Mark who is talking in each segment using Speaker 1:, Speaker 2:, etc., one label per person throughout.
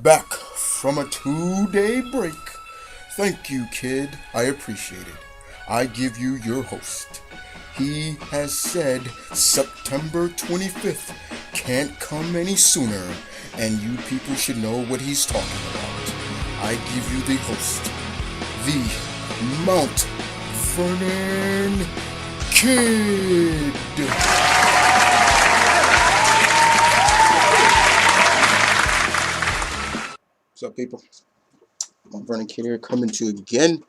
Speaker 1: back from a 2-day break. Thank you, kid. I appreciate it. I give you your host. He has said September 25th can't come any sooner, and you people should know what he's talking about. I give you the host, the Mount Vernon Kid. What's up, people? I'm Vernon Kid here, coming to you again.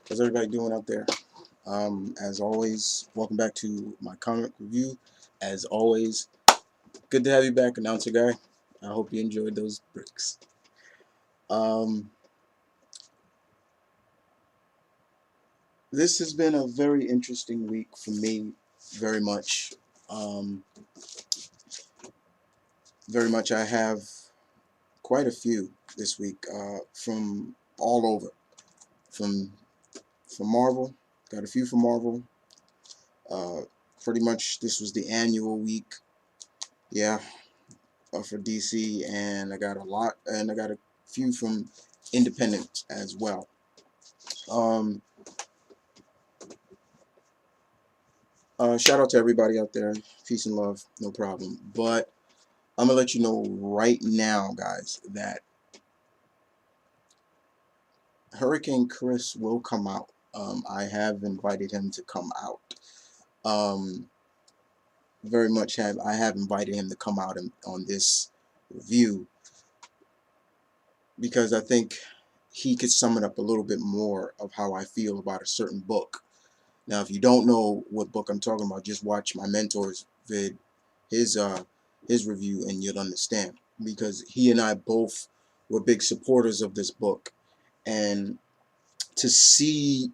Speaker 1: How's everybody doing out there? As always, welcome back to my comic review. As always, good to have you back, announcer guy. I hope you enjoyed those breaks. This has been a very interesting week for me, very much. Very much. I have quite a few this week from all over, from Marvel. Got a few from Marvel. Pretty much this was the annual week, yeah, for DC, and I got a few from independent as well. Shout out to everybody out there, peace and love, no problem. But I'm gonna let you know right now, guys, that Hurricane Chris will come out. I have invited him to come out. I have invited him to come out on this review because I think he could sum it up a little bit more of how I feel about a certain book. Now, if you don't know what book I'm talking about, just watch my mentor's vid, his review, and you'll understand. Because he and I both were big supporters of this book, and to see,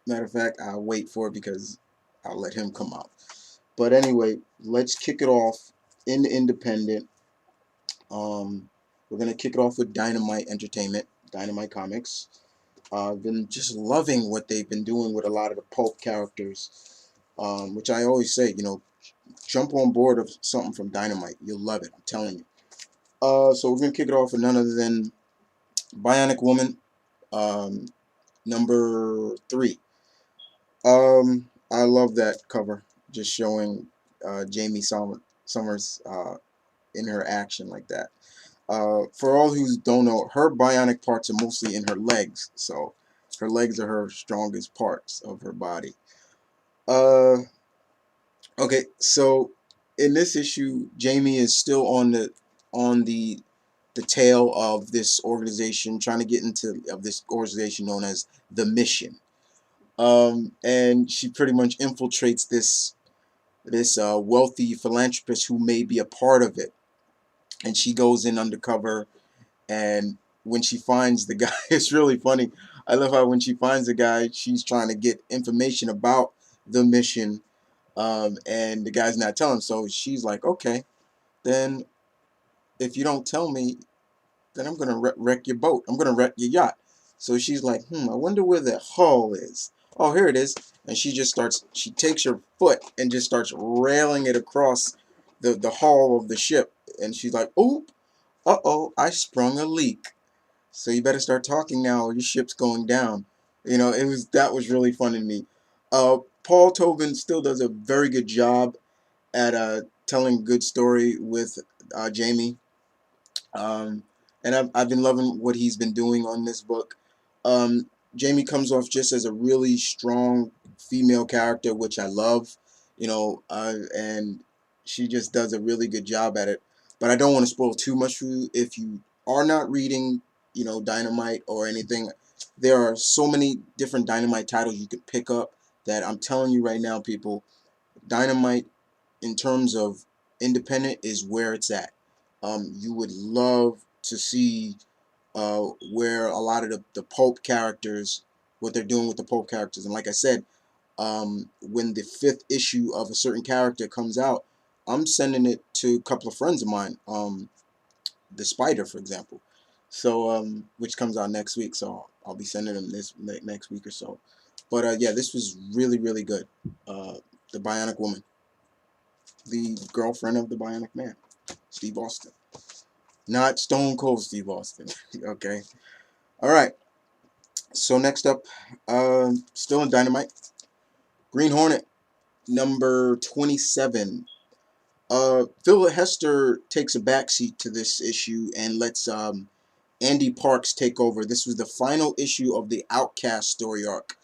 Speaker 1: matter of fact, I'll wait for it because I'll let him come out. But anyway, let's kick it off in independent. We're gonna kick it off with Dynamite Entertainment, Dynamite Comics. I've been just loving what they've been doing with a lot of the pulp characters, which I always say, jump on board of something from Dynamite. You'll love it, I'm telling you. So we're going to kick it off with none other than Bionic Woman, number 3. I love that cover, just showing Jamie Summers in her action like that. For all who don't know, her bionic parts are mostly in her legs, so her legs are her strongest parts of her body. Okay, so in this issue, Jamie is still on the tail of this organization, trying to get into this organization known as the Mission. And she pretty much infiltrates this wealthy philanthropist who may be a part of it, and she goes in undercover. And when she finds the guy, it's really funny. I love how when she finds the guy, she's trying to get information about the mission, and the guy's not telling. So she's like, okay, then if you don't tell me, then I'm gonna wreck your boat. I'm gonna wreck your yacht. So she's like, I wonder where the hull is. Oh, here it is. And she takes her foot and just starts railing it across the hull of the ship. And she's like, oop, uh-oh, I sprung a leak. So you better start talking now or your ship's going down. That was really fun to me. Paul Tobin still does a very good job at telling a good story with Jamie. And I've been loving what he's been doing on this book. Jamie comes off just as a really strong female character, which I love, and she just does a really good job at it. But I don't want to spoil too much for you. If you are not reading, Dynamite or anything, there are so many different Dynamite titles you could pick up that I'm telling you right now, people, Dynamite, in terms of independent, is where it's at. You would love to see where a lot of the pulp characters, what they're doing with the pulp characters. And like I said, when the 5th issue of a certain character comes out, I'm sending it to a couple of friends of mine, the Spider, for example. So, which comes out next week, so I'll be sending them this next week or so. But yeah, this was really, really good. The Bionic Woman, the girlfriend of the Bionic Man, Steve Austin. Not Stone Cold Steve Austin. Okay. All right. So next up, still in Dynamite, Green Hornet number 27. Phil Hester takes a backseat to this issue and lets Andy Parks take over. This was the final issue of the Outcast story arc.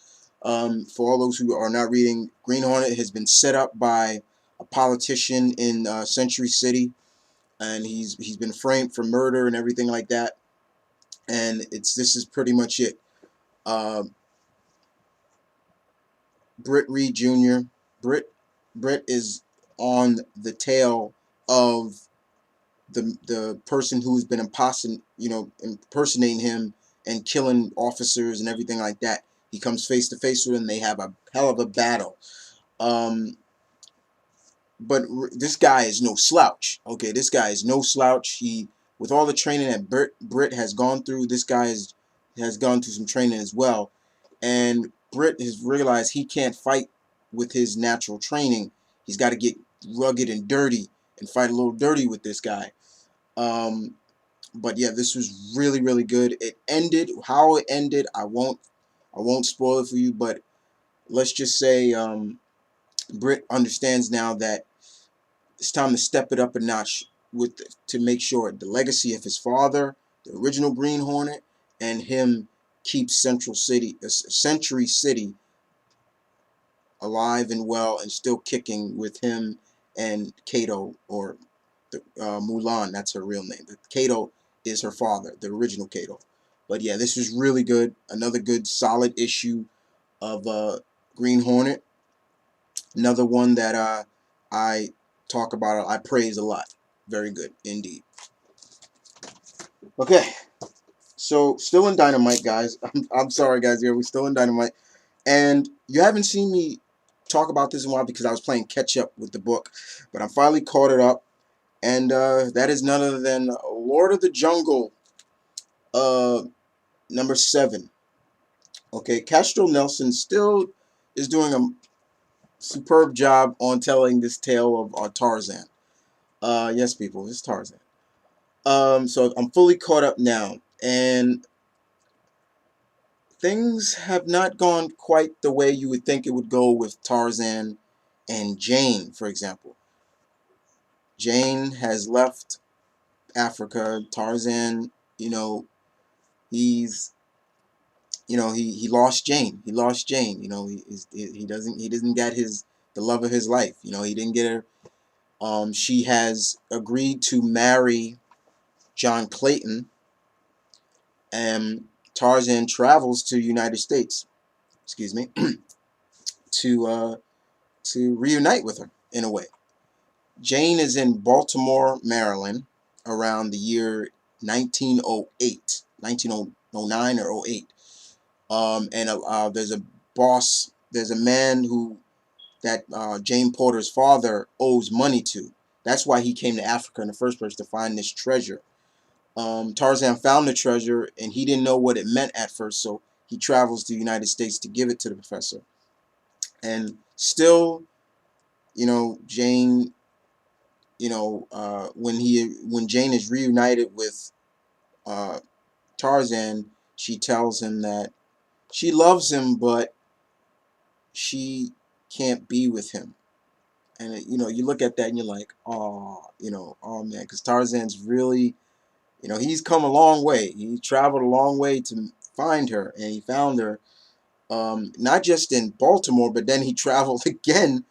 Speaker 1: For all those who are not reading, Green Hornet has been set up by a politician in Century City, and he's been framed for murder and everything like that. And this is pretty much it. Uh, Britt Reed Jr. Britt is on the tail of the person who's been impersonating him and killing officers and everything like that. He comes face to face with him. They have a hell of a battle. But this guy is no slouch. Okay, this guy is no slouch. With all the training that Britt has gone through, this guy has gone through some training as well. And Britt has realized he can't fight with his natural training. He's got to get rugged and dirty and fight a little dirty with this guy. But yeah, this was really, really good. It ended how it ended. I won't spoil it for you, but let's just say Britt understands now that it's time to step it up a notch to make sure the legacy of his father, the original Green Hornet, and him keep Century City alive and well and still kicking with him and Kato, or Mulan. That's her real name. Kato is her father, the original Kato. But yeah, this was really good. Another good solid issue of Green Hornet. Another one that I talk about, I praise a lot. Very good indeed. Okay, so still in Dynamite, guys. I'm sorry, guys. Yeah, we're still in Dynamite, and you haven't seen me talk about this in a while because I was playing catch up with the book, but I finally caught it up, and that is none other than Lord of the Jungle, number 7. Okay, Castro Nelson still is doing a superb job on telling this tale of Tarzan. Yes, people, it's Tarzan. So I'm fully caught up now, and things have not gone quite the way you would think it would go with Tarzan and Jane, for example. Jane has left Africa. Tarzan, he's, he lost Jane. He lost Jane. He doesn't get the love of his life. He didn't get her. She has agreed to marry John Clayton, and Tarzan travels to United States, excuse me, to reunite with her in a way. Jane is in Baltimore, Maryland, around the year 1908, 1909 or 08. And there's a boss, there's a man that Jane Porter's father owes money to. That's why he came to Africa in the first place, to find this treasure. Tarzan found the treasure, and he didn't know what it meant at first, so he travels to the United States to give it to the professor. And still, Jane, when Jane is reunited with Tarzan, she tells him that she loves him, but she can't be with him. And you look at that and you're like, oh, oh man, because Tarzan's really, he's come a long way. He traveled a long way to find her, and he found her, not just in Baltimore, but then he traveled again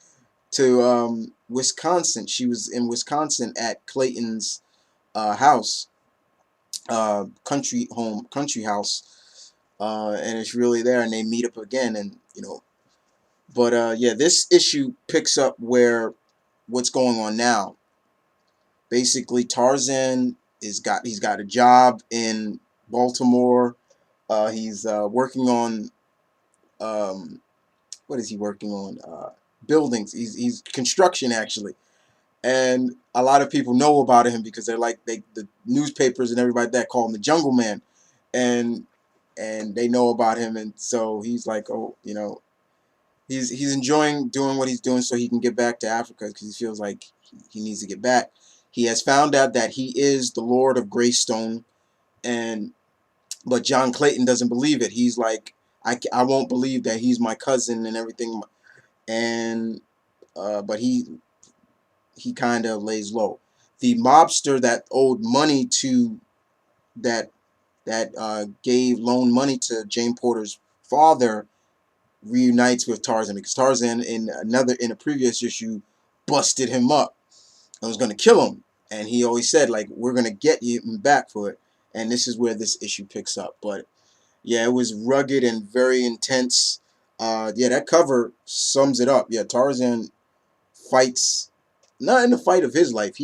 Speaker 1: to Wisconsin. She was in Wisconsin at Clayton's house, country house, and it's really there, and they meet up again, and But yeah, this issue picks up where what's going on now. Basically, Tarzan he's got a job in Baltimore. He's working on what is he working on? Buildings. He's construction actually, and a lot of people know about him because the newspapers and everybody that call him the Jungle Man, and they know about him, and so he's like, oh, he's enjoying doing what he's doing so he can get back to Africa because he feels like he needs to get back. He has found out that he is the Lord of Greystone, and but John Clayton doesn't believe it. He's like, I won't believe that he's my cousin and everything, and but he kind of lays low. The mobster that owed money to that gave loan money to Jane Porter's father reunites with Tarzan, because Tarzan in a previous issue busted him up and was going to kill him, and he always said, like, we're going to get you back for it. And this is where this issue picks up. But yeah, it was rugged and very intense. Yeah, that cover sums it up. Yeah, Tarzan fights, not in the fight of his life.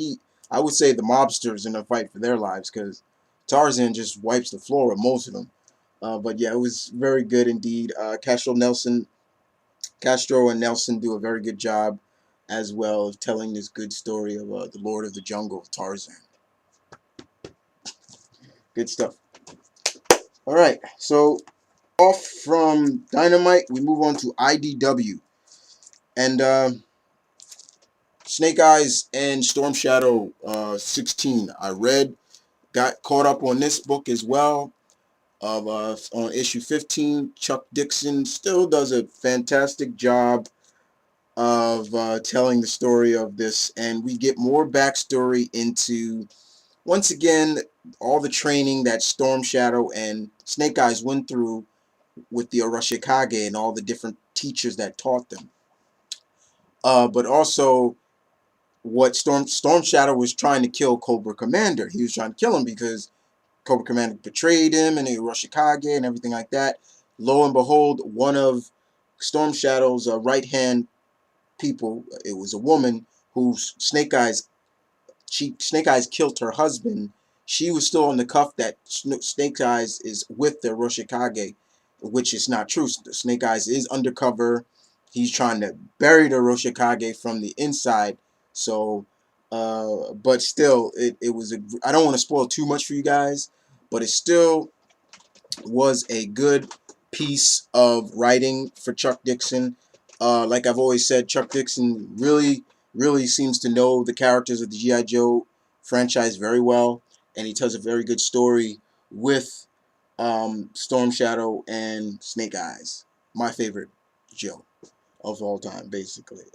Speaker 1: I would say the mobsters in a fight for their lives, because Tarzan just wipes the floor with most of them. But yeah, it was very good indeed. Castro and Nelson do a very good job as well of telling this good story of the Lord of the Jungle, Tarzan. Good stuff. All right, so off from Dynamite, we move on to IDW. And Snake Eyes and Storm Shadow 16. I got caught up on this book as well. On issue 15, Chuck Dixon still does a fantastic job of telling the story of this, and we get more backstory into, once again, all the training that Storm Shadow and Snake Eyes went through with the Oroshikage and all the different teachers that taught them. But also what Storm Shadow was trying to kill Cobra Commander. He was trying to kill him because Cobra Commander betrayed him and the Oroshikage and everything like that. Lo and behold, one of Storm Shadow's right-hand people, it was a woman who Snake Eyes killed her husband. She was still on the cuff that Snake Eyes is with the Oroshikage, which is not true. Snake Eyes is undercover. He's trying to bury the Oroshikage from the inside. So, but still, it was I don't want to spoil too much for you guys, but it still was a good piece of writing for Chuck Dixon. Like I've always said, Chuck Dixon really seems to know the characters of the G.I. Joe franchise very well, and he tells a very good story with Storm Shadow and Snake Eyes. My favorite Joe of all time, basically.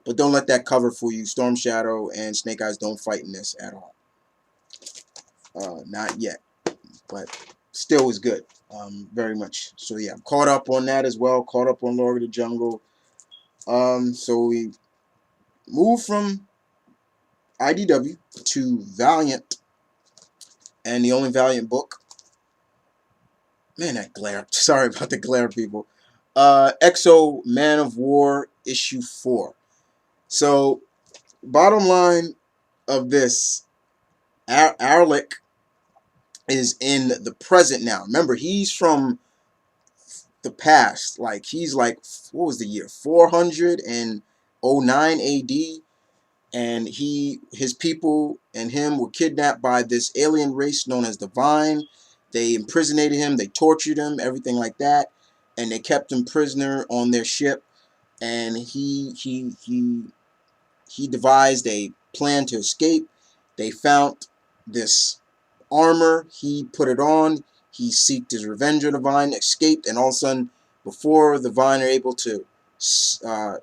Speaker 1: But don't let that cover fool you. Storm Shadow and Snake Eyes don't fight in this at all. Not yet, but still was good. Very much. So yeah, I'm caught up on that as well. Caught up on Lord of the Jungle. So we move from IDW to Valiant, and the only Valiant book. Man, that glare. Sorry about the glare, people. Exo Man of War issue 4. So, bottom line of this, Arlick is in the present now. Remember, he's from the past. Like, he's like, what was the year? 409 AD. And his people and him were kidnapped by this alien race known as the Vine. They imprisoned him, they tortured him, everything like that, and they kept him prisoner on their ship. And he devised a plan to escape. They found this armor. He put it on. He seeked his revenge on the Vine, escaped, and all of a sudden, before the Vine are able to, I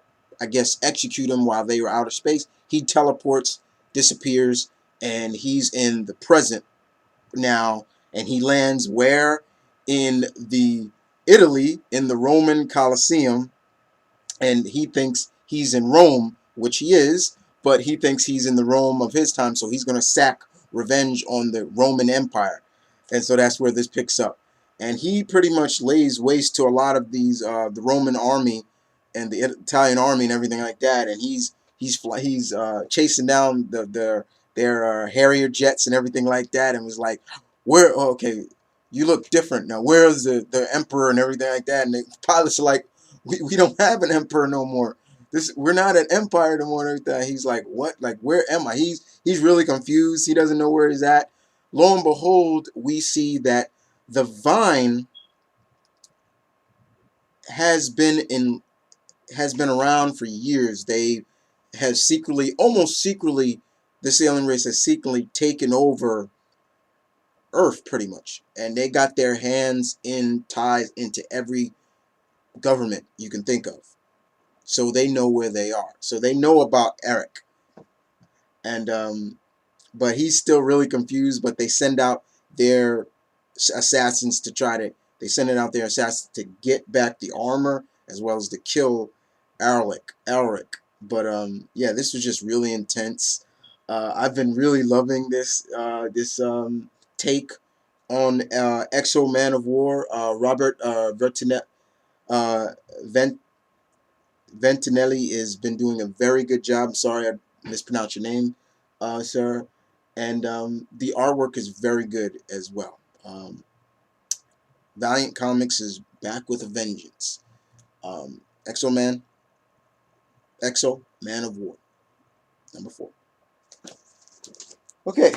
Speaker 1: guess, execute him while they were out of space, he teleports, disappears, and he's in the present now. And he lands where? In the Italy, in the Roman Colosseum, and he thinks he's in Rome, which he is, but he thinks he's in the Rome of his time, so he's going to sack revenge on the Roman Empire. And so that's where this picks up. And he pretty much lays waste to a lot of these, the Roman army and the Italian army and everything like that. And he's chasing down their Harrier jets and everything like that, and was like, "Where? Oh, okay, you look different now. Where's the emperor and everything like that?" And the pilots are like, we don't have an emperor no more. We're not an empire no more. And everything. He's like, what? Like, where am I? He's really confused. He doesn't know where he's at. Lo and behold, we see that the Vine has been around for years. They have almost secretly this alien race has secretly taken over Earth pretty much, and they got their hands in ties into every government you can think of. So they know where they are. So they know about Eric, and but he's still really confused. But they send out their assassins to try to. They send out their assassins to get back the armor as well as to kill Eric. But yeah, this was just really intense. I've been really loving this take on Exo Man of War. Robert uh, Vent Ventinelli has been doing a very good job. Sorry I mispronounced your name, sir. And the artwork is very good as well. Valiant Comics is back with a vengeance. Exo Man, Exo Man of War, #4. Okay,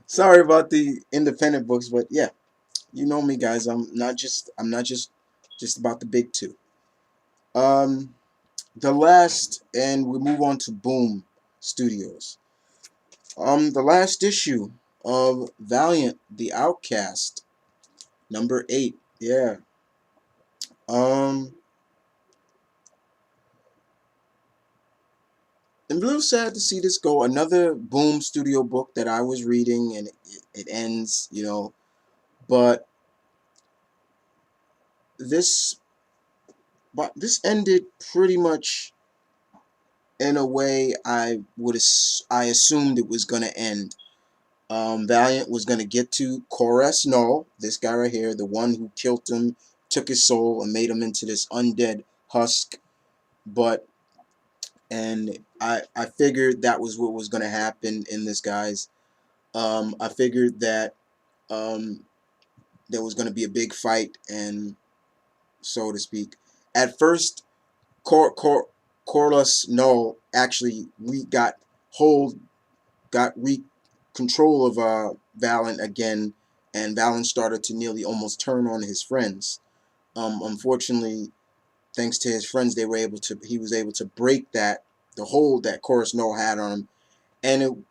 Speaker 1: sorry about the independent books, but yeah, you know me, guys. I'm not just about the big two. Um, the last, and we move on to Boom Studios. The last issue of Valiant The Outcast, #8. Yeah. Um, I'm a little sad to see this go. Another Boom Studio book that I was reading, and it ends, you know. But this, this ended pretty much in a way I assumed it was gonna end. Valiant was gonna get to Koras Null, this guy right here, the one who killed him, took his soul, and made him into this undead husk. But I figured that was what was gonna happen in this, guys. I figured that um, there was gonna be a big fight, and so to speak. At first, Corlus Null actually hold got control of Valen again, and Valen started to nearly almost turn on his friends. Unfortunately, thanks to his friends, he was able to break the hold that Corlus Null had on him, and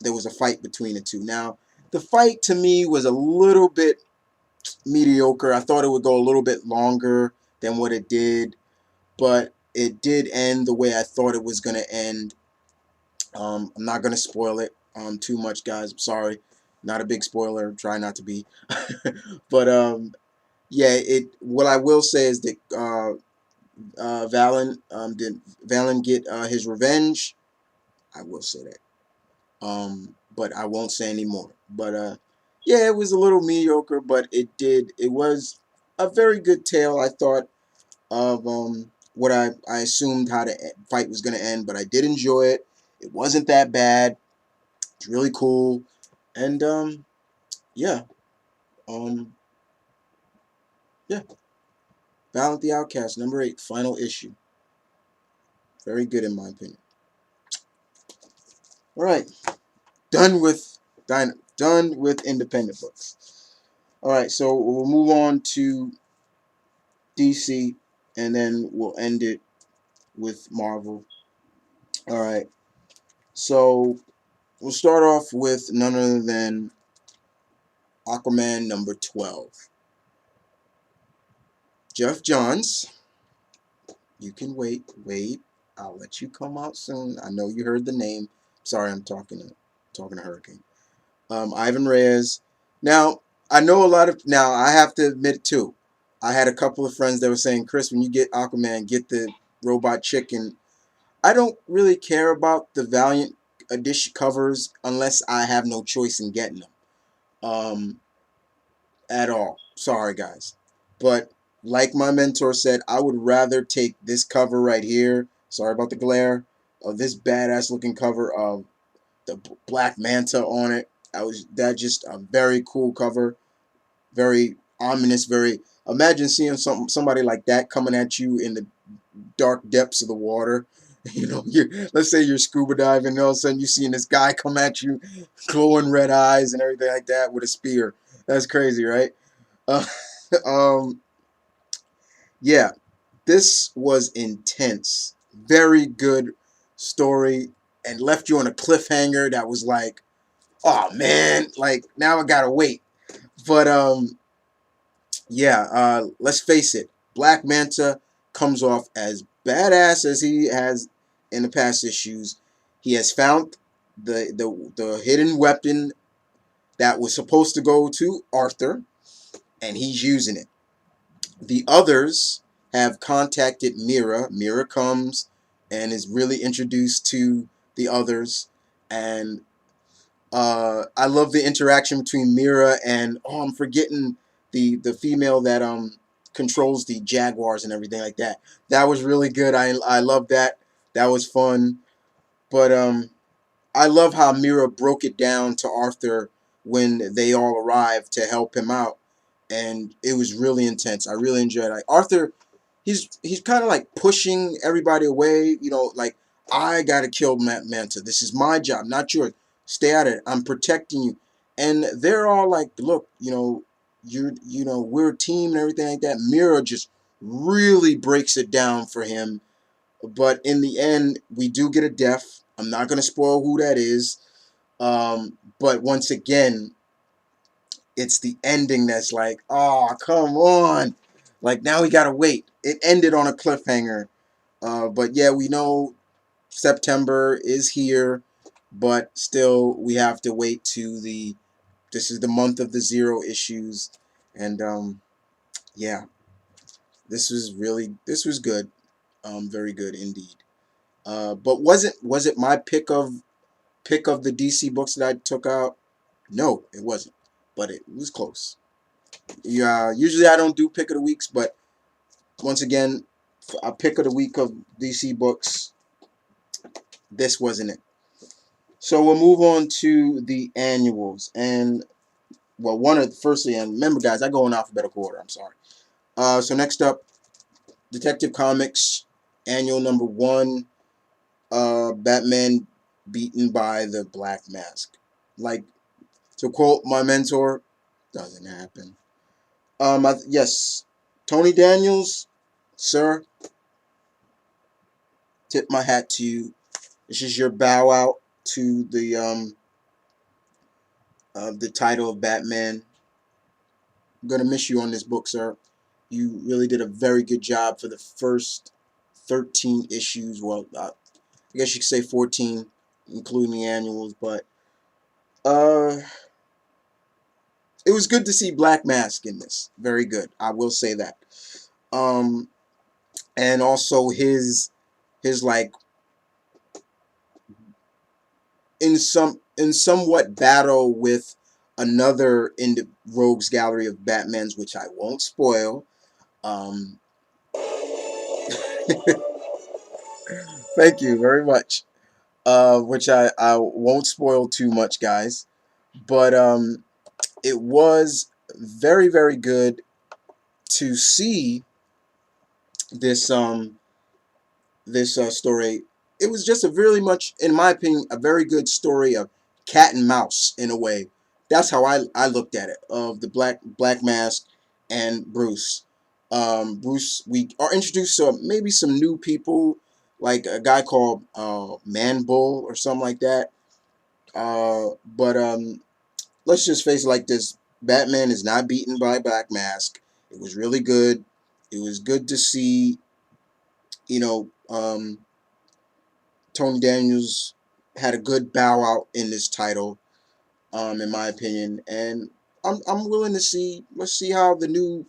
Speaker 1: there was a fight between the two. Now, the fight to me was a little bit mediocre. I thought it would go a little bit longer than what it did, but it did end the way I thought it was going to end. I'm not going to spoil it too much, guys. I'm sorry. Not a big spoiler. Try not to be. But yeah, what I will say is that did Valen get his revenge? I will say that. But I won't say any more. But yeah, it was a little mediocre, but it was a very good tale, I thought, of what I assumed how the fight was going to end, but I did enjoy it. It wasn't that bad. It's really cool. And yeah. Um yeah. Valen The Outcast, #8, final issue. Very good in my opinion. Alright. Done with done with independent books. Alright, so we'll move on to DC, and then we'll end it with Marvel. Alright. So we'll start off with none other than Aquaman #12. Jeff Johns. You can wait. I'll let you come out soon. I know you heard the name. Sorry, I'm talking to Hurricane. Ivan Reyes. Now, I know a lot of. Now, I have to admit too. I had a couple of friends that were saying, Chris, when you get Aquaman, get the robot chicken. I don't really care about the Valiant edition covers unless I have no choice in getting them. At all. Sorry, guys. But like my mentor said, I would rather take this cover right here. Sorry about the glare. Of this badass looking cover of the Black Manta on it. That just a very cool cover. Very ominous. Very. Imagine seeing somebody like that coming at you in the dark depths of the water. You know, let's say you're scuba diving, and all of a sudden you seeing this guy come at you, glowing red eyes and everything like that with a spear. That's crazy, right? Uh, um, yeah, this was intense. Very good story. and left you on a cliffhanger that was like, oh man, like now I gotta wait. But yeah, let's face it, Black Manta comes off as badass as he has in the past issues. He has found the hidden weapon that was supposed to go to Arthur, and he's using it. The others have contacted Mira. Mira comes and is really introduced to the others, and I love the interaction between Mira and, oh, I'm forgetting the female that controls the Jaguars and everything like that. That was really good. I love that. That was fun. But I love how Mira broke it down to Arthur when they all arrived to help him out, and it was really intense. I really enjoyed it. Like, Arthur, he's kind of like pushing everybody away. You know, like, I gotta kill Manta. This is my job, not yours. Stay out of it. I'm protecting you. And they're all like, look, we're a team and everything like that. Mira just really breaks it down for him, but in the end, we do get a death. I'm not going to spoil who that is. But once again, it's the ending that's like, oh, come on. Like, now we got to wait. It ended on a cliffhanger. But yeah, we know September is here, but still, we have to wait to this is the month of the 0 issues. And yeah, this was good. Very good indeed. But was it my pick of the DC books that I took out? No, it wasn't. But it was close. Yeah, usually I don't do pick of the weeks, but once again, a pick of the week of DC books, this wasn't it. So we'll move on to the annuals, and well, firstly, and remember, guys, I go in alphabetical order. I'm sorry. So next up, Detective Comics annual number 1. Batman beaten by the Black Mask. Like, to quote my mentor, doesn't happen. Yes, Tony Daniels, sir, tip my hat to you. This is your bow out to the title of Batman. I'm gonna miss you on this book, sir. You really did a very good job for the first 13 issues. Well, I guess you could say 14, including the annuals, but uh. it was good to see Black Mask in this. Very good. I will say that. Um, and also his like in somewhat battle with another in the Rogues Gallery of Batmans, which I won't spoil. Um, thank you very much. Which I won't spoil too much, guys. But it was very, very good to see this story. It was just a really much, in my opinion, a very good story of cat and mouse in a way. That's how I looked at it, of the Black Mask and Bruce. Bruce, we are introduced to maybe some new people, like a guy called Man Bull or something like that. But let's just face it like this: Batman is not beaten by Black Mask. It was really good. It was good to see, you know, Tony Daniels had a good bow out in this title, in my opinion, and I'm willing to see. Let's see how the new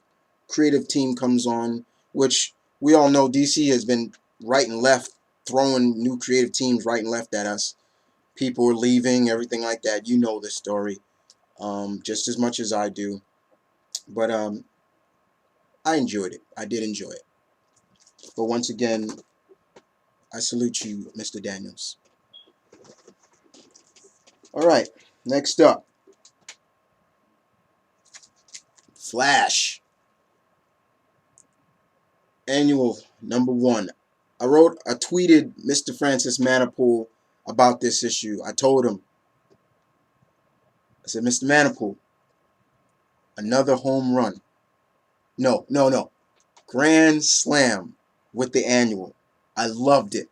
Speaker 1: creative team comes on, which we all know DC has been right and left throwing new creative teams right and left at us. People are leaving, everything like that. You know the story, just as much as I do. But I enjoyed it. I did enjoy it. But once again, I salute you, Mr. Daniels. All right, next up. Flash annual number 1. I tweeted Mr. Francis Manipool about this issue. I told him, I said, Mr. Manipool, another home run. No. Grand slam with the annual. I loved it.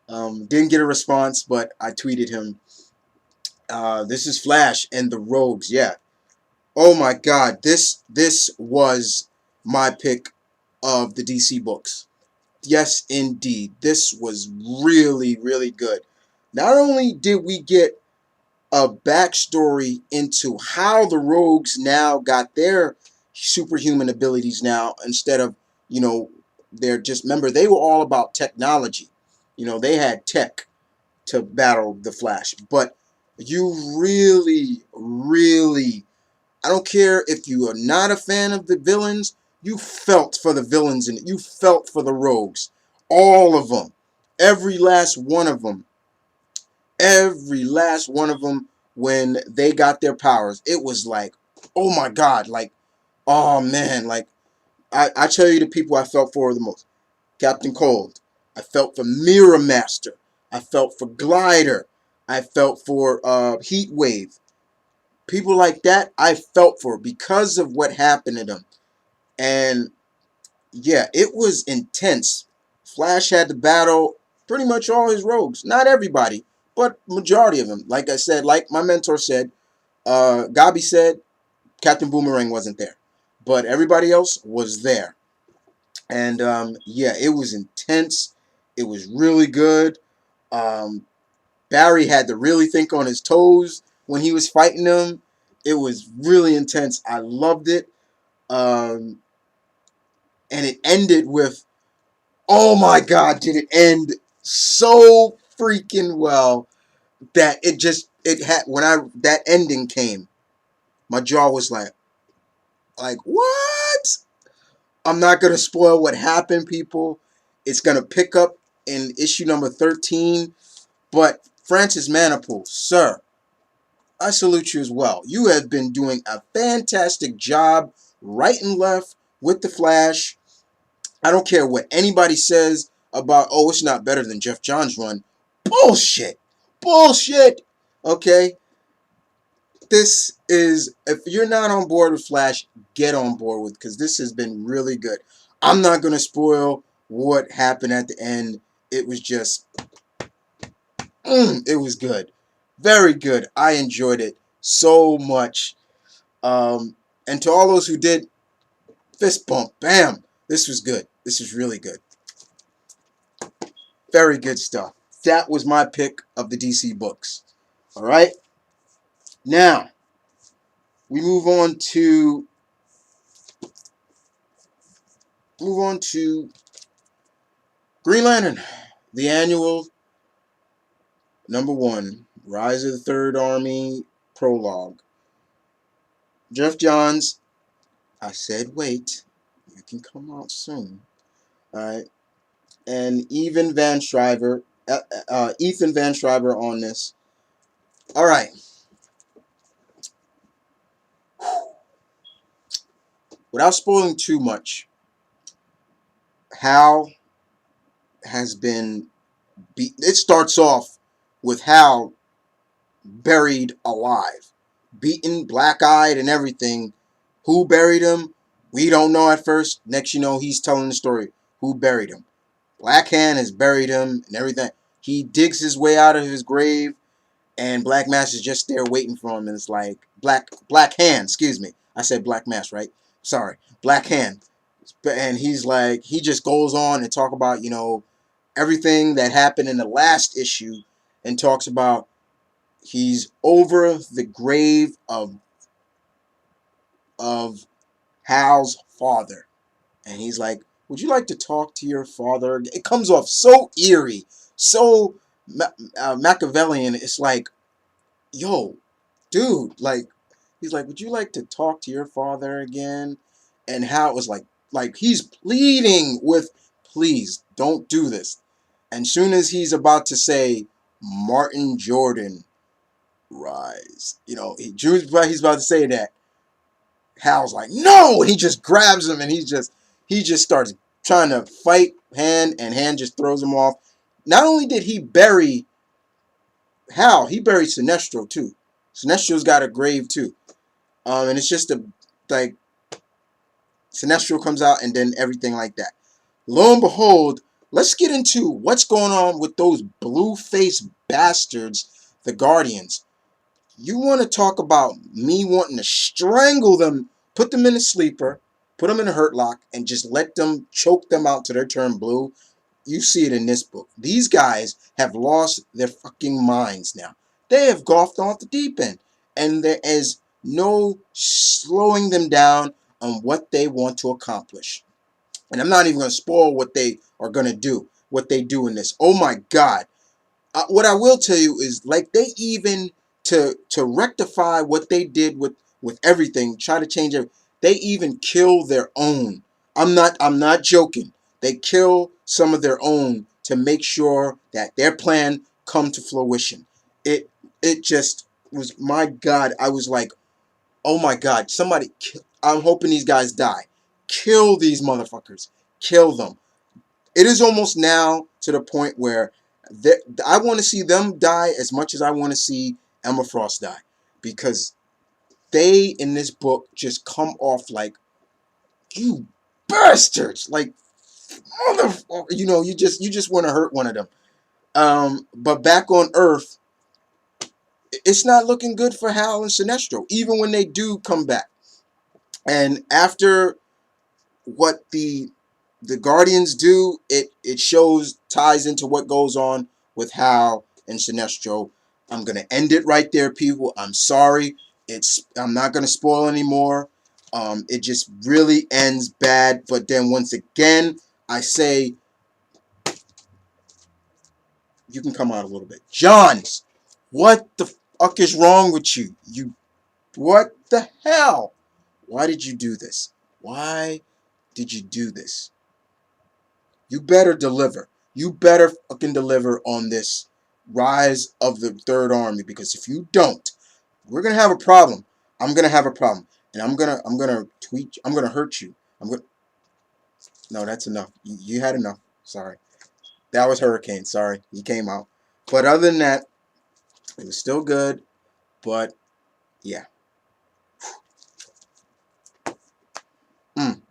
Speaker 1: Didn't get a response, but I tweeted him. This is Flash and the Rogues. Yeah. Oh my God. This was my pick of the DC books. Yes, indeed. This was really, really good. Not only did we get a backstory into how the Rogues now got their superhuman abilities now, instead of, they're just, remember, they were all about technology. They had tech to battle the Flash. But you really, really, I don't care if you are not a fan of the villains, you felt for the villains and you felt for the Rogues. All of them. Every last one of them. Every last one of them, when they got their powers, it was like, oh my God, like, oh man, like, I tell you the people I felt for the most. Captain Cold. I felt for Mirror Master. I felt for Glider. I felt for Heat Wave. People like that, I felt for because of what happened to them. And yeah, it was intense. Flash had to battle pretty much all his rogues. Not everybody, but majority of them. Like I said, like my mentor said, Gabi said, Captain Boomerang wasn't there. But everybody else was there. And yeah, it was intense. It was really good. Um, Barry had to really think on his toes when he was fighting them. It was really intense. I loved it. Um, and it ended with, oh my God, did it end so freaking well that it had, when that ending came, my jaw was like, what? I'm not going to spoil what happened, people. It's going to pick up in issue number 13. But Francis Manipool, sir, I salute you as well. You have been doing a fantastic job right and left with the Flash. I don't care what anybody says about, oh, it's not better than Jeff Johns' run. Bullshit. Bullshit. Okay? This is, if you're not on board with Flash, get on board with, because this has been really good. I'm not going to spoil what happened at the end. It was just, it was good. Very good. I enjoyed it so much. And to all those who did, fist bump. Bam. This was good. This was really good. Very good stuff. That was my pick of the DC books. All right. Now, we move on to Green Lantern, the annual #1, Rise of the Third Army prologue. Jeff Johns, I said wait, you can come out soon. Alright. And Ethan Van Sciver on this. Alright. Without spoiling too much, Hal has been it starts off with Hal buried alive, beaten, black-eyed, and everything. Who buried him? We don't know at first. Next, you know, he's telling the story. Who buried him? Black Hand has buried him and everything. He digs his way out of his grave, and Black Mass is just there waiting for him. And it's like Black Hand. Excuse me, I said Black Mass, right? Sorry, Black Hand. And he's like, he just goes on and talk about, you know, everything that happened in the last issue, and talks about he's over the grave of Hal's father. And he's like, would you like to talk to your father? It comes off so eerie, so Machiavellian. It's like, yo, dude, like, he's like, would you like to talk to your father again? And Hal was like he's pleading with, please don't do this. And soon as he's about to say, Martin Jordan, rise, you know, he's about to say that, Hal's like, no! And he just grabs him, and he just starts trying to fight Hand, and Hand just throws him off. Not only did he bury Hal, he buried Sinestro too. Sinestro's got a grave too. And it's just like, Sinestro comes out, and then everything like that. Lo and behold, let's get into what's going on with those blue-faced bastards, the Guardians. You want to talk about me wanting to strangle them, put them in a sleeper, put them in a hurt lock, and just let them choke them out till they turn blue? You see it in this book. These guys have lost their fucking minds now. They have golfed off the deep end. And there is no slowing them down on what they want to accomplish. And I'm not even going to spoil what they are going to do, what they do in this. Oh my God. What I will tell you is, like, they even, to rectify what they did with everything, try to change it, they even kill their own. I'm not joking. They kill some of their own to make sure that their plan come to fruition. It just was, my God. I was like, oh my God, somebody I'm hoping these guys die. Kill these motherfuckers. Kill them. It is almost now to the point where I want to see them die as much as I want to see Emma Frost die, because they in this book just come off like, you bastards, like, motherfucker. You just want to hurt one of them. But back on Earth, it's not looking good for Hal and Sinestro, even when they do come back. And after what the Guardians do, it shows, ties into what goes on with Hal and Sinestro. I'm gonna end it right there, people. I'm sorry. I'm not gonna spoil anymore. It just really ends bad. But then once again, I say, you can come out a little bit. Johns, what the fuck is wrong with you? What the hell? Why did you do this? Why did you do this? You better deliver. You better fucking deliver on this rise of the Third Army, because if you don't, we're gonna have a problem. I'm gonna have a problem, and I'm gonna tweet. I'm gonna hurt you. I'm gonna. No, that's enough. You had enough. Sorry, that was Hurricane. Sorry, he came out. But other than that, it was still good. But yeah. Mm.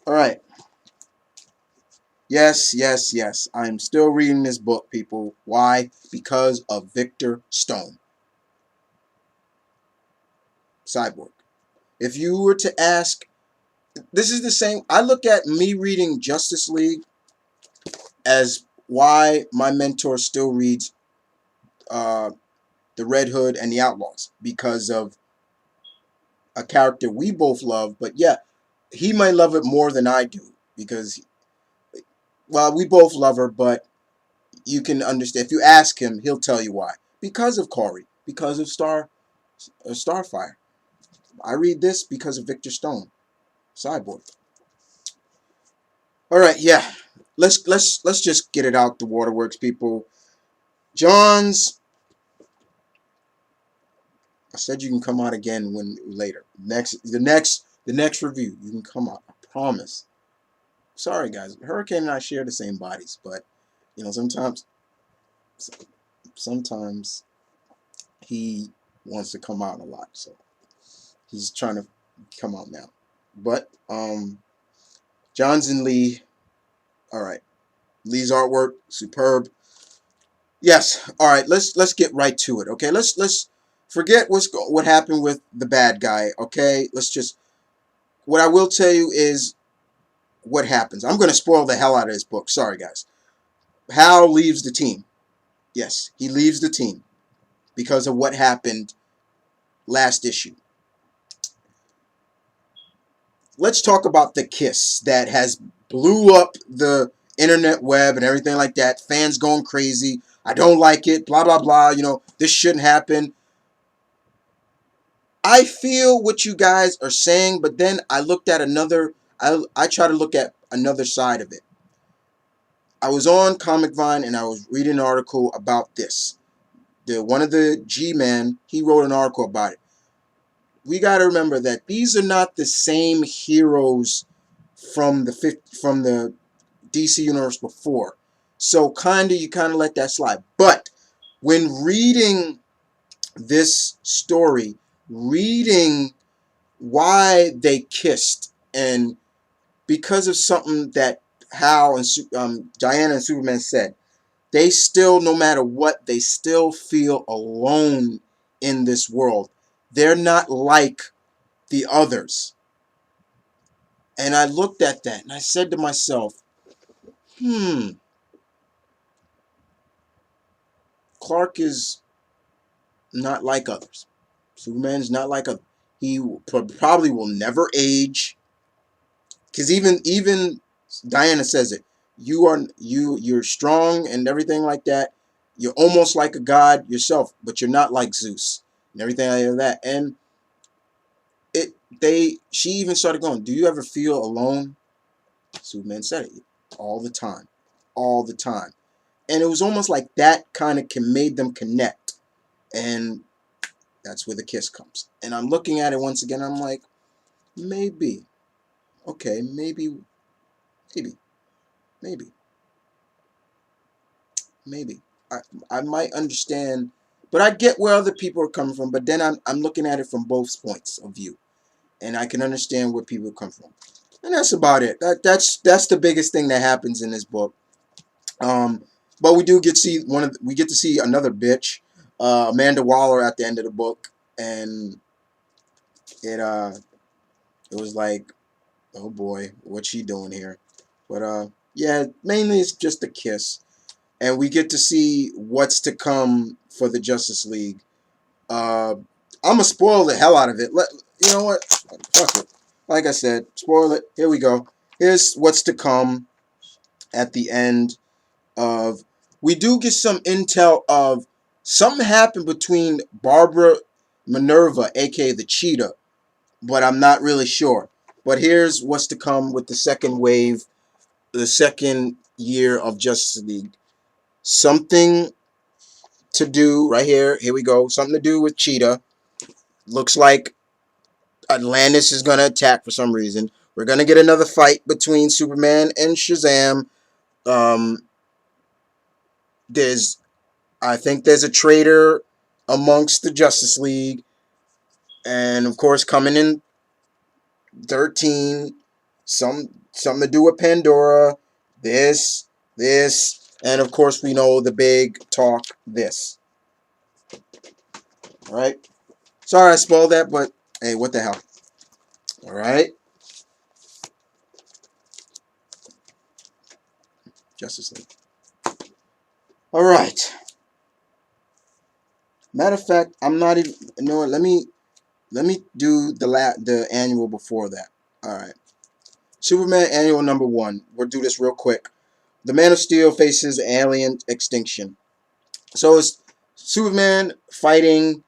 Speaker 1: All right. Yes, yes, yes. I'm still reading this book, people. Why? Because of Victor Stone. Cyborg. If you were to ask, this is the same. I look at me reading Justice League as why my mentor still reads the Red Hood and the Outlaws, because of a character we both love. But yeah, he might love it more than I do, because, well, we both love her, but you can understand. If you ask him, he'll tell you why. Because of Corey, because of Starfire. I read this because of Victor Stone, Cyborg. All right, yeah. Let's just get it out the waterworks, people. John's. I said you can come out again when later. The next review, you can come out. I promise. Sorry, guys. Hurricane and I share the same bodies, but sometimes he wants to come out a lot, so he's trying to come out now. But Johns and Lee. All right. Lee's artwork, superb. Yes. All right. Let's get right to it. Okay. Let's forget what happened with the bad guy. Okay. Let's just. What I will tell you is what happens. I'm going to spoil the hell out of this book. Sorry, guys. Hal leaves the team. Yes, he leaves the team because of what happened last issue. Let's talk about the kiss that has blew up the internet web and everything like that. Fans going crazy. I don't like it. Blah, blah, blah. This shouldn't happen. I feel what you guys are saying, but then I looked at another. I try to look at another side of it. I was on Comic Vine and I was reading an article about this. One of the G-Men, he wrote an article about it. We got to remember that these are not the same heroes from the DC universe before. So you kind of let that slide. But when reading this story, reading why they kissed, and because of something that Hal and Diana and Superman said, they still, no matter what, they still feel alone in this world. They're not like the others. And I looked at that and I said to myself, Clark is not like others. Superman's not like others. He probably will never age. Because even Diana says it. You're strong and everything like that. You're almost like a god yourself, but you're not like Zeus and everything like that. And she even started going, do you ever feel alone? Superman said it all the time. All the time. And it was almost like that kind of made them connect. And that's where the kiss comes. And I'm looking at it once again, I'm like, maybe. Okay, maybe. Maybe. I might understand, but I get where other people are coming from. But then I'm looking at it from both points of view, and I can understand where people come from. And that's about it. That's the biggest thing that happens in this book. But we do get to see we get to see another bitch, Amanda Waller, at the end of the book, and it was like, oh boy, what's she doing here? But yeah, mainly it's just a kiss. And we get to see what's to come for the Justice League. I'm gonna spoil the hell out of it. You know what? Fuck it. Like I said, spoil it. Here we go. Here's what's to come at the end of. We do get some intel of something happened between Barbara Minerva, aka the Cheetah, but I'm not really sure. But here's what's to come with the second wave, the second year of Justice League. Something to do right here. Here we go. Something to do with Cheetah. Looks like Atlantis is going to attack for some reason. We're going to get another fight between Superman and Shazam. Um, I think there's a traitor amongst the Justice League. And of course, coming in 13, something to do with Pandora. This, and of course we know the big talk. This. All right. Sorry I spoiled that, but hey, what the hell? All right. Justice League. All right. Matter of fact, I'm not even. You know what? Let me do the annual before that. All right. Superman annual #1. We'll do this real quick. The Man of Steel faces alien extinction. So it's Superman fighting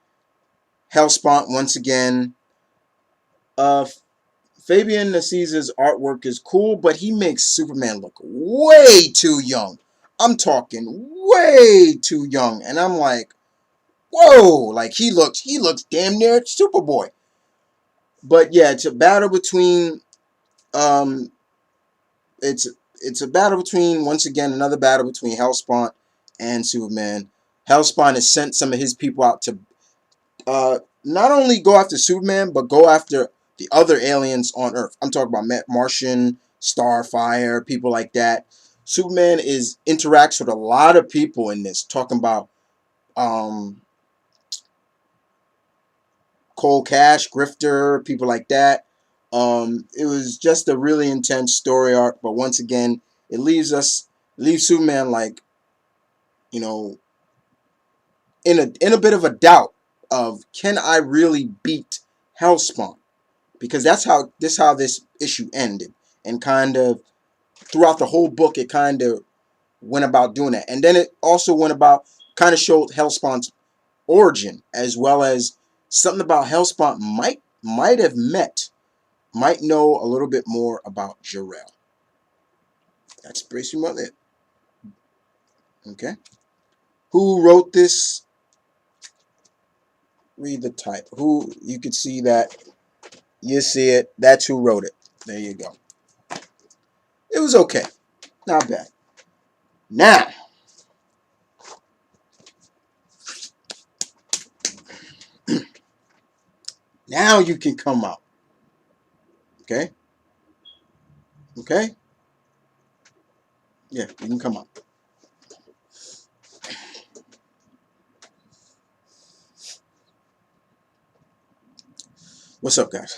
Speaker 1: Hellspawn once again. Uh, Fabian Nacisa's artwork is cool, but he makes Superman look way too young. I'm talking way too young, and I'm like, whoa! Like he looks damn near Superboy. But yeah, it's a battle between um, it's a battle between, once again, another battle between Hellspawn and Superman. Hellspawn has sent some of his people out to not only go after Superman, but go after the other aliens on Earth. I'm talking about Martian, Starfire, people like that. Superman interacts with a lot of people in this, talking about Cold Cash, Grifter, people like that. It was just a really intense story arc, but once again, it leaves Superman like, you know, in a bit of a doubt of, can I really beat Hellspawn? Because that's how this issue ended, and kind of throughout the whole book, it kind of went about doing that, and then it also went about kind of showed Hellspawn's origin, as well as something about Hellspawn might know a little bit more about Jor-El. That's basically much it. Okay. Who wrote this? Read the type. Who, you could see that. You see it. That's who wrote it. There you go. It was okay. Not bad. Now you can come out. Okay? Okay? Yeah, you can come up. What's up, guys?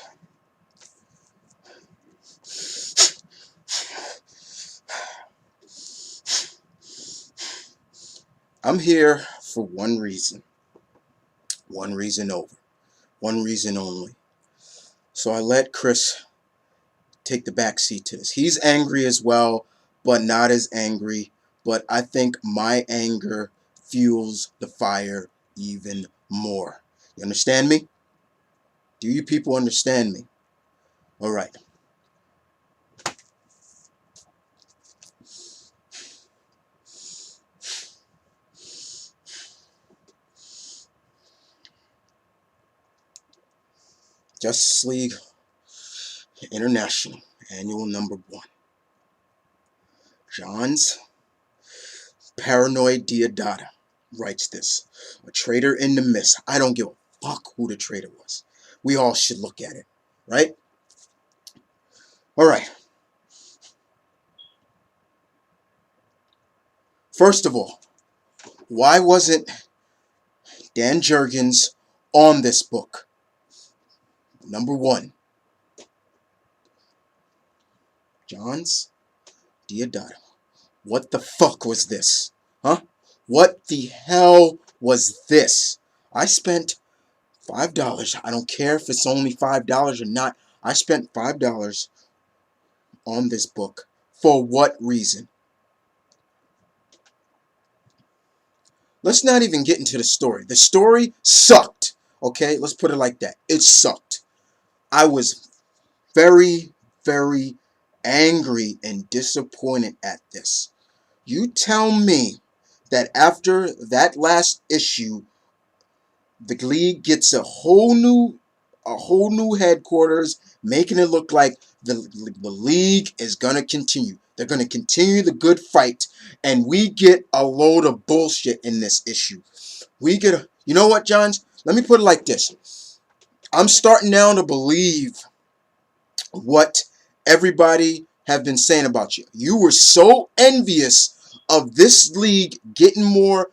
Speaker 1: I'm here for one reason. One reason over. One reason only. So I let Chris take the back seat to this. He's angry as well, but not as angry. But I think my anger fuels the fire even more. You understand me? Do you people understand me? All right. Justice League International, Annual Number 1. John's Paranoid Diodata writes this. A traitor in the mist. I don't give a fuck who the traitor was. We all should look at it, right? All right. First of all, why wasn't Dan Jurgens on this book? Number 1. John's Diodata. What the fuck was this? Huh? What the hell was this? I spent $5. I don't care if it's only $5 or not. I spent $5 on this book. For what reason? Let's not even get into the story. The story sucked. Okay? Let's put it like that. It sucked. I was very, very angry and disappointed at this. You tell me that after that last issue, the league gets a whole new headquarters, making it look like the league is gonna continue. They're gonna continue the good fight, and we get a load of bullshit in this issue. We get a, you know what, Johns? Let me put it like this. I'm starting now to believe what everybody have been saying about you. You were so envious of this league getting more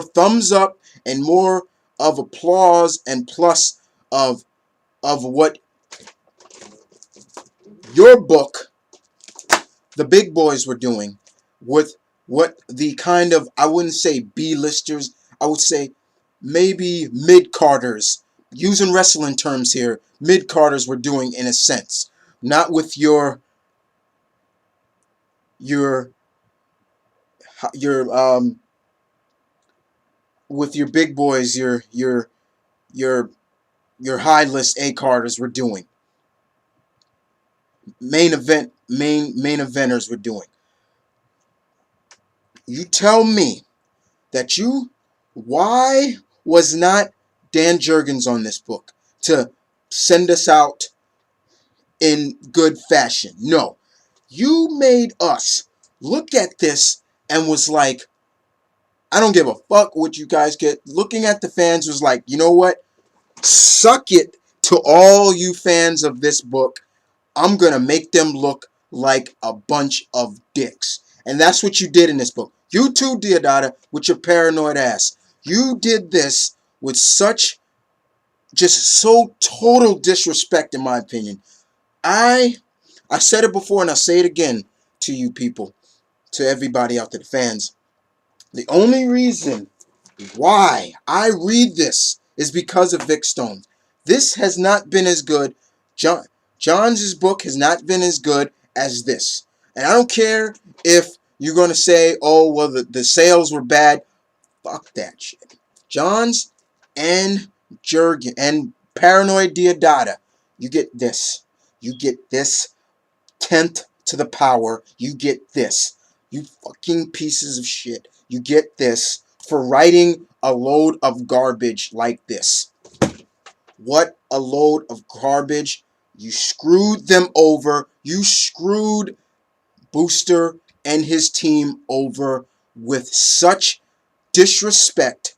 Speaker 1: thumbs up and more of applause and plus of what your book, the big boys, were doing with what the kind of, I wouldn't say B-listers, I would say maybe mid-carders, using wrestling terms here, mid-carders were doing in a sense. Not with your with your big boys, your high list A-carders were doing. Main eventers were doing. You tell me that why was not Dan Jurgens on this book to send us out in good fashion? No. You made us look at this and was like, I don't give a fuck what you guys get. Looking at the fans was like, you know what? Suck it to all you fans of this book. I'm going to make them look like a bunch of dicks. And that's what you did in this book. You too, Diodata, with your paranoid ass. You did this with such, just so total disrespect, in my opinion. I said it before and I'll say it again to you people, to everybody out there, the fans. The only reason why I read this is because of Vic Stone. This has not been as good. John's book has not been as good as this. And I don't care if you're going to say, oh, well, the sales were bad. Fuck that shit. John's and Jurgen and Paranoid Diodata. You get this. You get this 10th to the power. You get this. You fucking pieces of shit. You get this for writing a load of garbage like this. What a load of garbage. You screwed them over. You screwed Booster and his team over with such disrespect.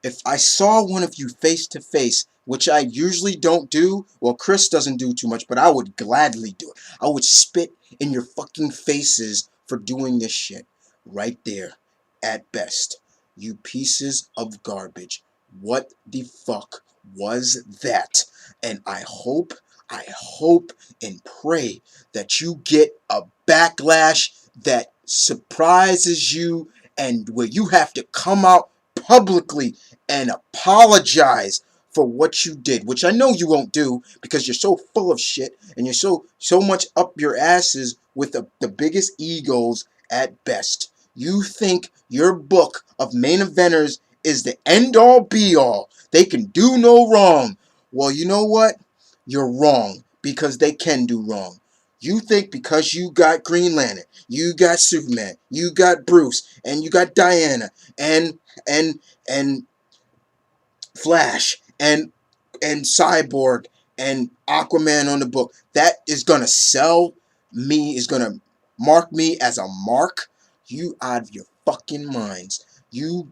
Speaker 1: If I saw one of you face to face, which I usually don't do, well, Chris doesn't do too much, but I would gladly do it. I would spit in your fucking faces for doing this shit. Right there. At best. You pieces of garbage. What the fuck was that? And I hope and pray that you get a backlash that surprises you and where you have to come out publicly and apologize for what you did, which I know you won't do because you're so full of shit and you're so much up your asses with the biggest egos at best. You think your book of main eventers is the end all be all. They can do no wrong. Well, you know what? You're wrong because they can do wrong. You think because you got Green Lantern, you got Superman, you got Bruce, and you got Diana, and and Flash, and Cyborg, and Aquaman on the book, that is gonna sell me, is gonna mark me as a mark. You out of your fucking minds. You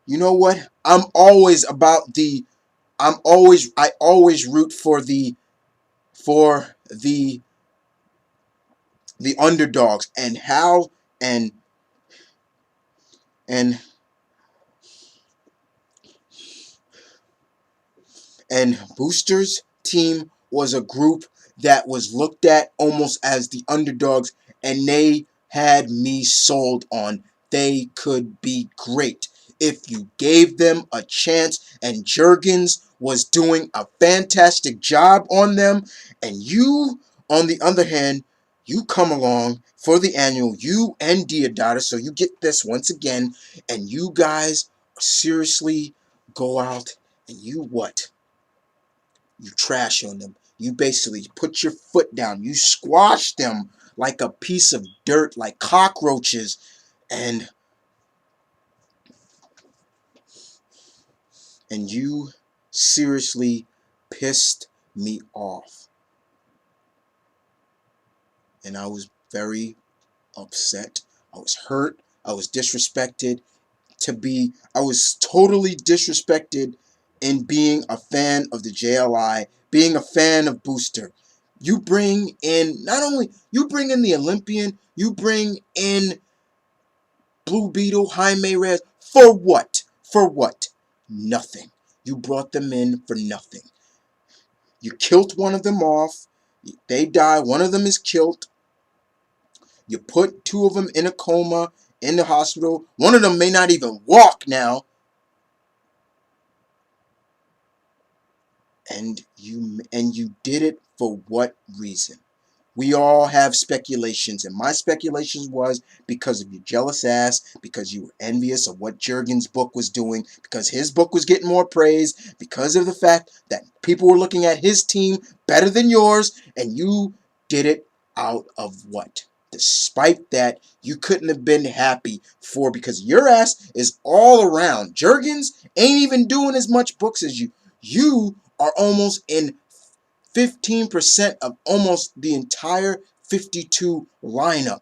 Speaker 1: know what? I'm always about the. I always root for the underdogs and how and and and Booster's team was a group that was looked at almost as the underdogs, and they had me sold on they could be great if you gave them a chance, and Jurgens was doing a fantastic job on them, and you, on the other hand, you come along for the annual, you and Deodato, so you get this once again, and you guys seriously go out and you what? You trash on them. You basically put your foot down. You squash them like a piece of dirt, like cockroaches. And you seriously pissed me off. And I was very upset. I was hurt. I was disrespected. I was totally disrespected in being a fan of the JLI, being a fan of Booster. You bring in, not only, you bring in the Olympian, you bring in Blue Beetle, Jaime Reyes, for what? For what? Nothing. You brought them in for nothing. You killed one of them off. They die. One of them is killed. You put two of them in a coma in the hospital. One of them may not even walk now. And you did it for what reason? We all have speculations, and my speculations was because of your jealous ass, because you were envious of what Jurgens' book was doing, because his book was getting more praise, because of the fact that people were looking at his team better than yours, and you did it out of what? Despite that, you couldn't have been happy because your ass is all around. Jurgens ain't even doing as much books as you. You are almost in 15% of almost the entire 52 lineup.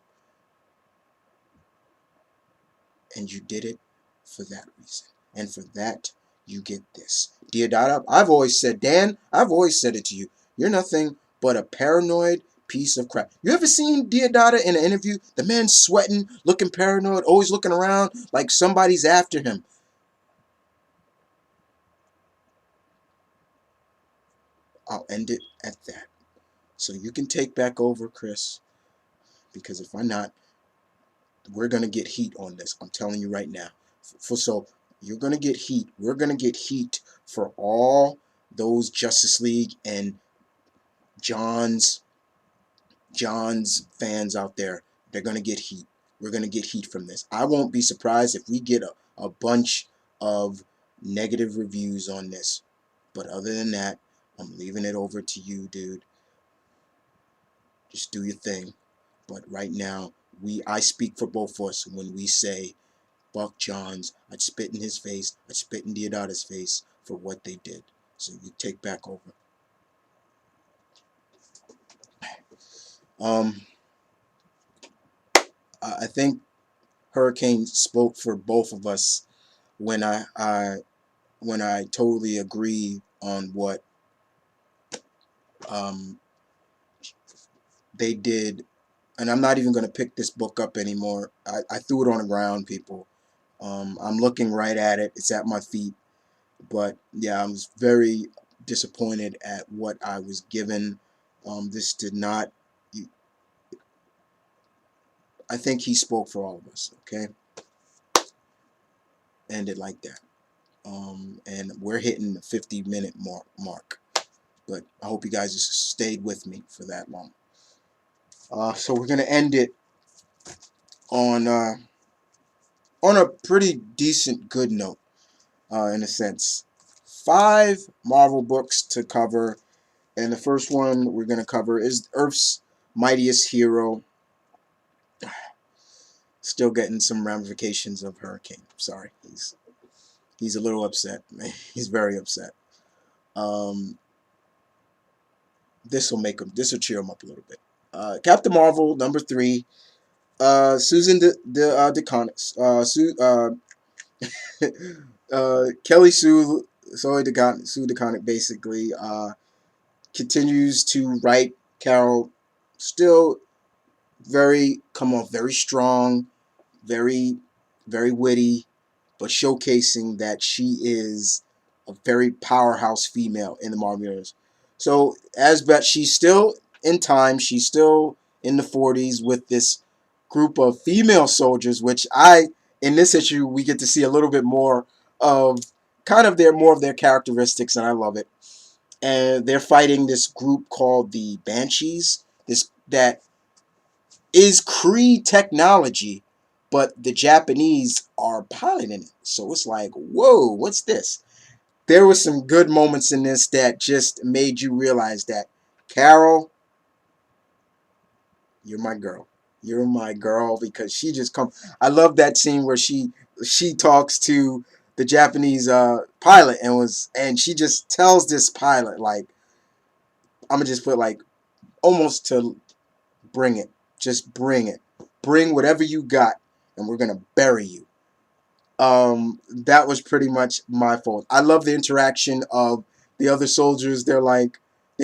Speaker 1: And you did it for that reason. And for that, you get this. Deodato, I've always said, Dan, I've always said it to you. You're nothing but a paranoid piece of crap. You ever seen Deodato in an interview? The man's sweating, looking paranoid, always looking around like somebody's after him. I'll end it at that. So you can take back over, Chris. Because if I'm not, we're going to get heat on this. I'm telling you right now. So you're going to get heat. We're going to get heat for all those Justice League and John's fans out there. They're going to get heat. We're going to get heat from this. I won't be surprised if we get a bunch of negative reviews on this. But other than that, I'm leaving it over to you, dude. Just do your thing. But right now, I speak for both of us when we say Buck Johns, I'd spit in his face, I'd spit in Deodato's face for what they did. So you take back over. I think Hurricane spoke for both of us when I totally agree on what they did and I'm not even going to pick this book up anymore. I threw it on the ground, people. I'm looking right at it. It's at my feet. But yeah, I was very disappointed at what I was given. This did not. I think he spoke for all of us. Okay, end it like that. And we're hitting the 50-minute mark. But I hope you guys just stayed with me for that long. So we're gonna end it on a pretty decent, good note, in a sense. 5 Marvel books to cover, and the first one we're gonna cover is Earth's Mightiest Hero. Still getting some ramifications of Hurricane. Sorry, he's a little upset. He's very upset. This will cheer him up a little bit. Captain Marvel #3. Susan DeConnick. Kelly Sue DeConnick basically continues to write Carol. Still come off very strong, very witty, but showcasing that she is a very powerhouse female in the Marvel Universe. So but she's still in time. She's still in the 40s with this group of female soldiers, which in this issue we get to see a little bit more of more of their characteristics, and I love it. And they're fighting this group called the Banshees. That is Kree technology, but the Japanese are piloting it. So it's like, whoa, what's this? There were some good moments in this that just made you realize that, Carol, you're my girl. You're my girl, because she just I love that scene where she talks to the Japanese pilot and she just tells this pilot, like, I'm gonna just put, like, almost to bring it. Just bring it. Bring whatever you got, and we're gonna bury you. That was pretty much my fault. I love the interaction of the other soldiers. They're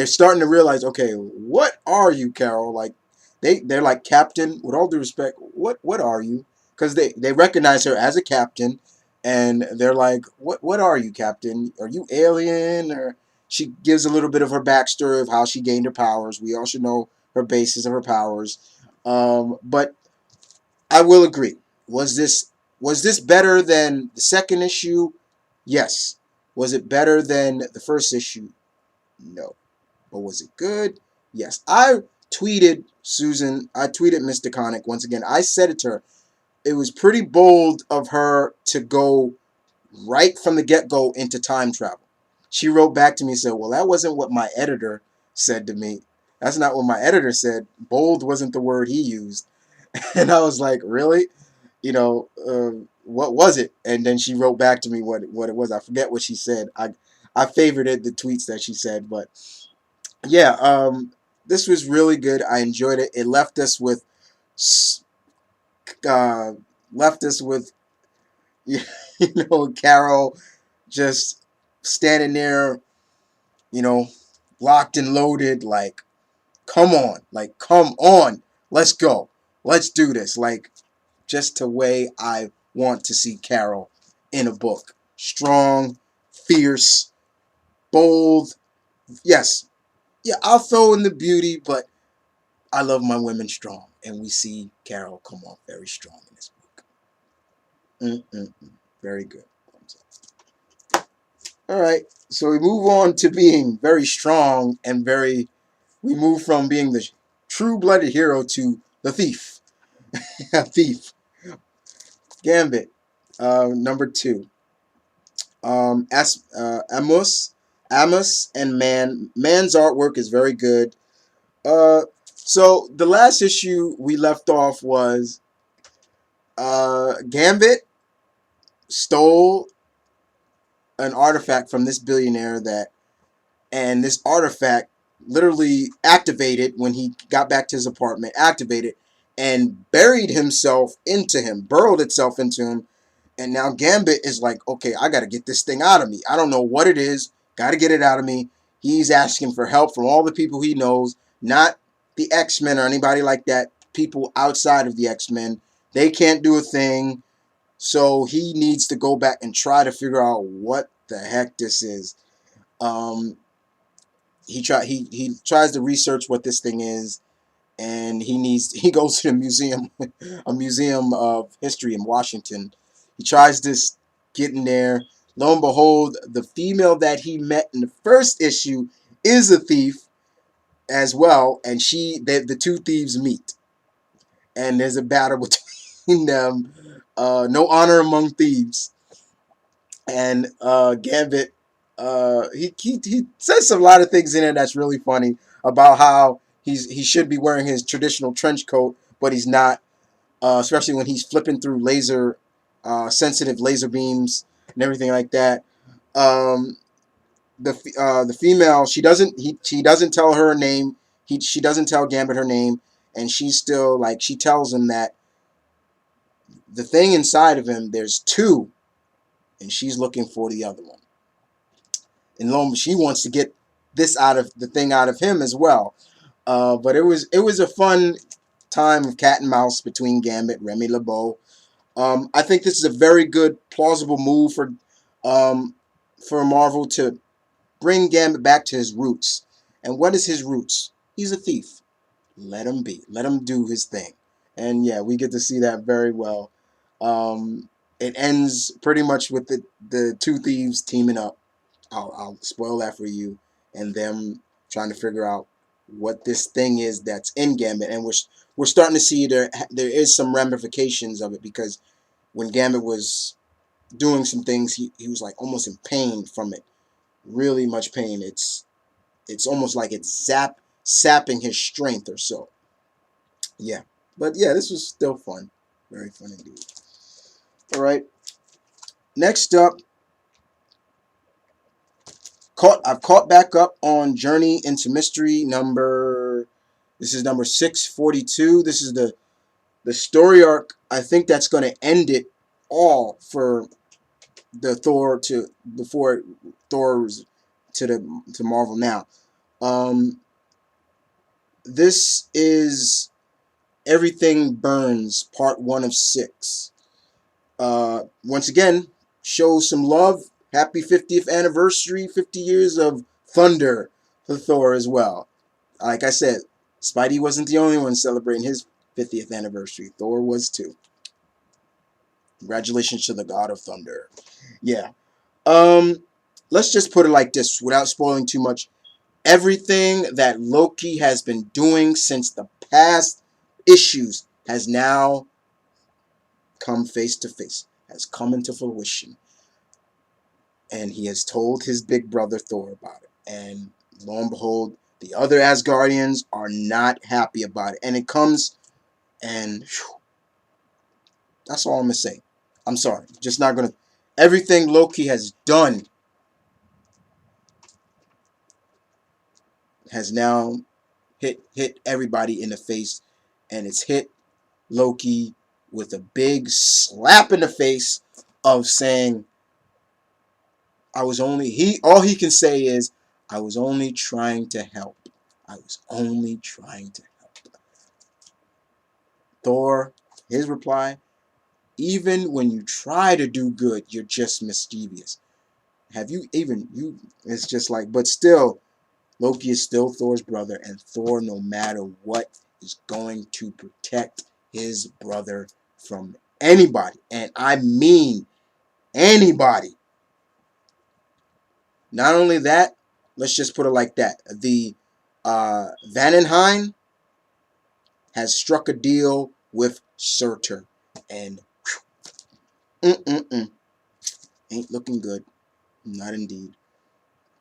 Speaker 1: starting to realize, okay, what are you, Carol? Like, they're like, Captain, with all due respect, what are you? Because they recognize her as a captain, and they're like, what are you, Captain? Are you alien? Or she gives a little bit of her backstory of how she gained her powers. We all should know her basis of her powers. But I will agree. Was this better than the second issue? Yes. Was it better than the first issue? No. But was it good? Yes. I tweeted Miss DeConnick once again. I said it to her. It was pretty bold of her to go right from the get-go into time travel. She wrote back to me and said, well, that wasn't what my editor said to me. That's not what my editor said. Bold wasn't the word he used. And I was like, really? What was it? And then she wrote back to me what it was. I forget what she said. I favorited the tweets that she said, but yeah, this was really good. I enjoyed it. It left us with uh, Carol just standing there, locked and loaded, like, come on, let's go, let's do this, like, just the way I want to see Carol in a book. Strong, fierce, bold. Yes, yeah, I'll throw in the beauty, but I love my women strong, and we see Carol come off very strong in this book. Very good. Thumbs up. All right, so we move on to being very strong and we move from being the true-blooded hero to the thief. Thief. Gambit, #2. Amos and Man's artwork is very good. So the last issue we left off was Gambit stole an artifact from this billionaire and this artifact literally activated when he got back to his apartment, activated and burrowed itself into him. And now Gambit is like, okay, I got to get this thing out of me. I don't know what it is. Got to get it out of me. He's asking for help from all the people he knows, not the X-Men or anybody like that, people outside of the X-Men. They can't do a thing. So he needs to go back and try to figure out what the heck this is. He tries to research what this thing is, and he goes to the museum, a museum of history in Washington. He tries to get in there. Lo and behold, the female that he met in the first issue is a thief as well, and the two thieves meet, and there's a battle between them. No honor among thieves. And Gambit, he says a lot of things in it that's really funny about how he should be wearing his traditional trench coat, but he's not. Especially when he's flipping through sensitive laser beams and everything like that. Um, the female, she doesn't tell her name. She doesn't tell Gambit her name, and she's still like, she tells him that the thing inside of him, there's two, and she's looking for the other one. And she wants to get the thing out of him as well. But it was a fun time of cat and mouse between Gambit, Remy LeBeau. I think this is a very good, plausible move for Marvel to bring Gambit back to his roots. And what is his roots? He's a thief. Let him be. Let him do his thing. And yeah, we get to see that very well. It ends pretty much with the two thieves teaming up. I'll spoil that for you, and them trying to figure out what this thing is that's in Gambit. And we're starting to see there is some ramifications of it, because when Gambit was doing some things, he was like almost in pain from it, really much pain. It's almost like it's sapping his strength or so. Yeah, but yeah, this was still fun, very fun indeed. All right, next up, I've caught back up on Journey into Mystery this is number 642. This is the story arc, I think, that's going to end it all for the Thor before Thor's to Marvel now. This is Everything Burns, part 1 of 6. Once again, show some love. Happy 50th anniversary, 50 years of Thunder for Thor as well. Like I said, Spidey wasn't the only one celebrating his 50th anniversary. Thor was too. Congratulations to the God of Thunder. Yeah. Let's just put it like this without spoiling too much. Everything that Loki has been doing since the past issues has now come face to face, has come into fruition. And he has told his big brother Thor about it. And lo and behold, the other Asgardians are not happy about it. And it comes, and whew, that's all I'm going to say. I'm sorry. Just not going to. Everything Loki has done has now hit everybody in the face. And it's hit Loki with a big slap in the face of saying, all he can say is, I was only trying to help. I was only trying to help. Thor, his reply, even when you try to do good, you're just mischievous. It's just like, but still, Loki is still Thor's brother, and Thor, no matter what, is going to protect his brother from anybody. And I mean anybody. Not only that, let's just put it like that. The Vandenheim has struck a deal with Surtur, and ain't looking good. Not indeed.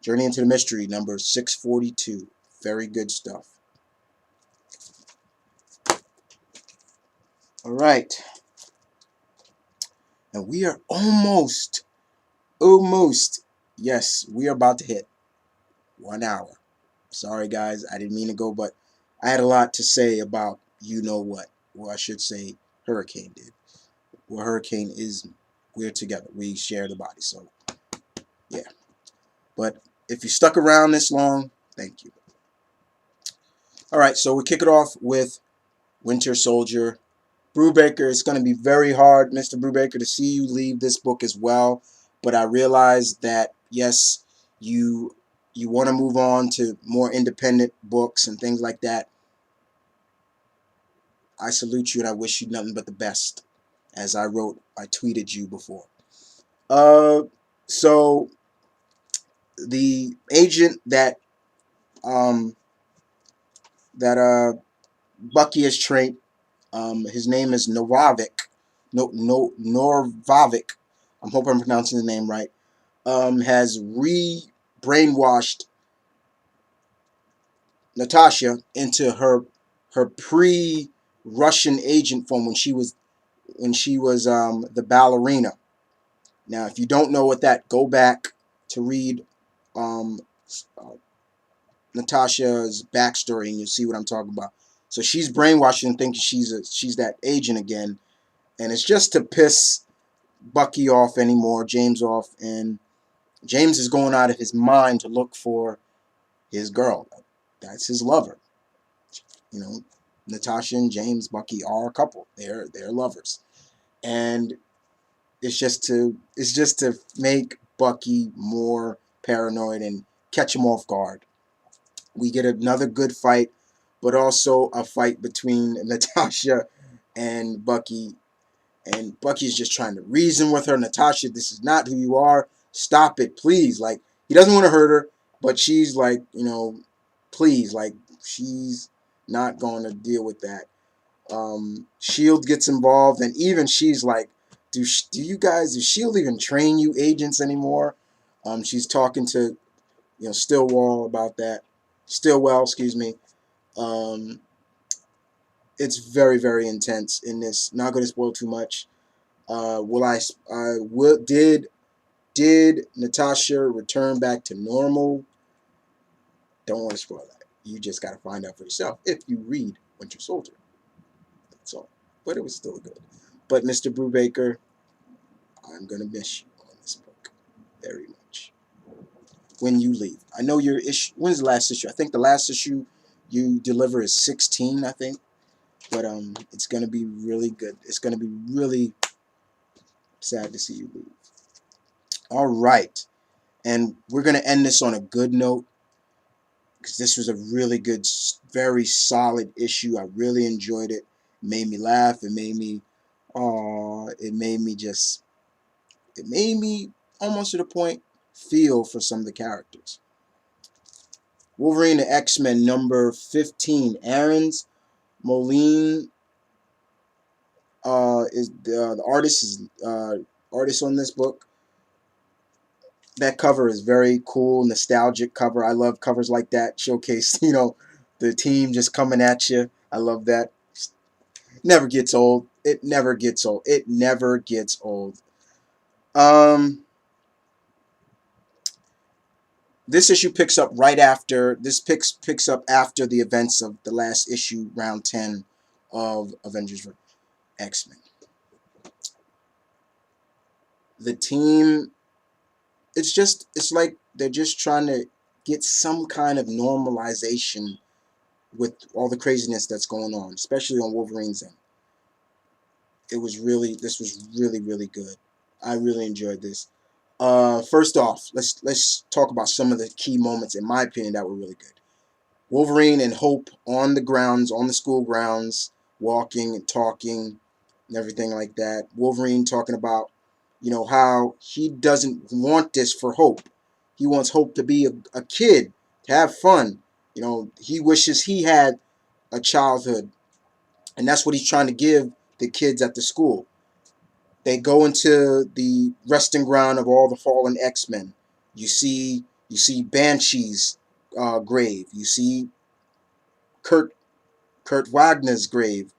Speaker 1: Journey into the Mystery, number 642. Very good stuff. All right. And we are almost, yes, we are about to hit 1 hour. Sorry, guys, I didn't mean to go, but I had a lot to say about you know what. Well, I should say Hurricane did. Well, Hurricane is, we're together. We share the body, so yeah. But if you stuck around this long, thank you. All right, so we kick it off with Winter Soldier. Brubaker, it's going to be very hard, Mr. Brubaker, to see you leave this book as well. But I realize that, yes, you want to move on to more independent books and things like that. I salute you and I wish you nothing but the best. As I tweeted you before. So the agent that um, Bucky has trained, his name is Novavic. Norvavic. I hope I'm pronouncing the name right. Has brainwashed Natasha into her pre-Russian agent form when she was the ballerina. Now, if you don't know what that, go back to read um, uh, Natasha's backstory, and you'll see what I'm talking about. So she's brainwashed and thinking she's that agent again, and it's just to piss Bucky off anymore, James off, and James is going out of his mind to look for his girl. That's his lover. You know, Natasha and James Bucky are a couple. They're lovers, and it's just to make Bucky more paranoid and catch him off guard. We get another good fight, but also a fight between Natasha and Bucky. And Bucky's just trying to reason with her. Natasha, this is not who you are. Stop it, please. Like, he doesn't want to hurt her, but she's like, please, like, she's not going to deal with that. Shield gets involved, and even she's like, does Shield even train you agents anymore? She's talking to Stillwell about that. Stillwell, excuse me. Um, it's very, very intense in this. Not going to spoil too much. Did Natasha return back to normal? Don't want to spoil that. You just got to find out for yourself if you read Winter Soldier. That's all. But it was still good. But Mr. Brubaker, I'm going to miss you on this book very much when you leave. I know your issue. When's the last issue? I think the last issue you deliver is 16, I think. But it's going to be really good. It's going to be really sad to see you leave. All right. And we're going to end this on a good note, because this was a really good, very solid issue. I really enjoyed it. It made me laugh. It made me almost to the point feel for some of the characters. Wolverine and X-Men number 15. Aaron's Moline is the artist on this book. That cover is very cool, nostalgic cover. I love covers like that. Showcase, the team just coming at you. I love that. Never gets old. It never gets old. It never gets old. This issue picks up right after picks up after the events of the last issue, round 10 of Avengers X-Men. The team, it's like they're just trying to get some kind of normalization with all the craziness that's going on, especially on Wolverine's end. This was really, really good. I really enjoyed this. First off, let's talk about some of the key moments, in my opinion, that were really good. Wolverine and Hope on the school grounds, walking and talking and everything like that. Wolverine talking about, how he doesn't want this for Hope. He wants Hope to be a kid, to have fun. He wishes he had a childhood, and that's what he's trying to give the kids at the school. They go into the resting ground of all the fallen X-Men. You see Banshee's grave. You see Kurt Wagner's grave.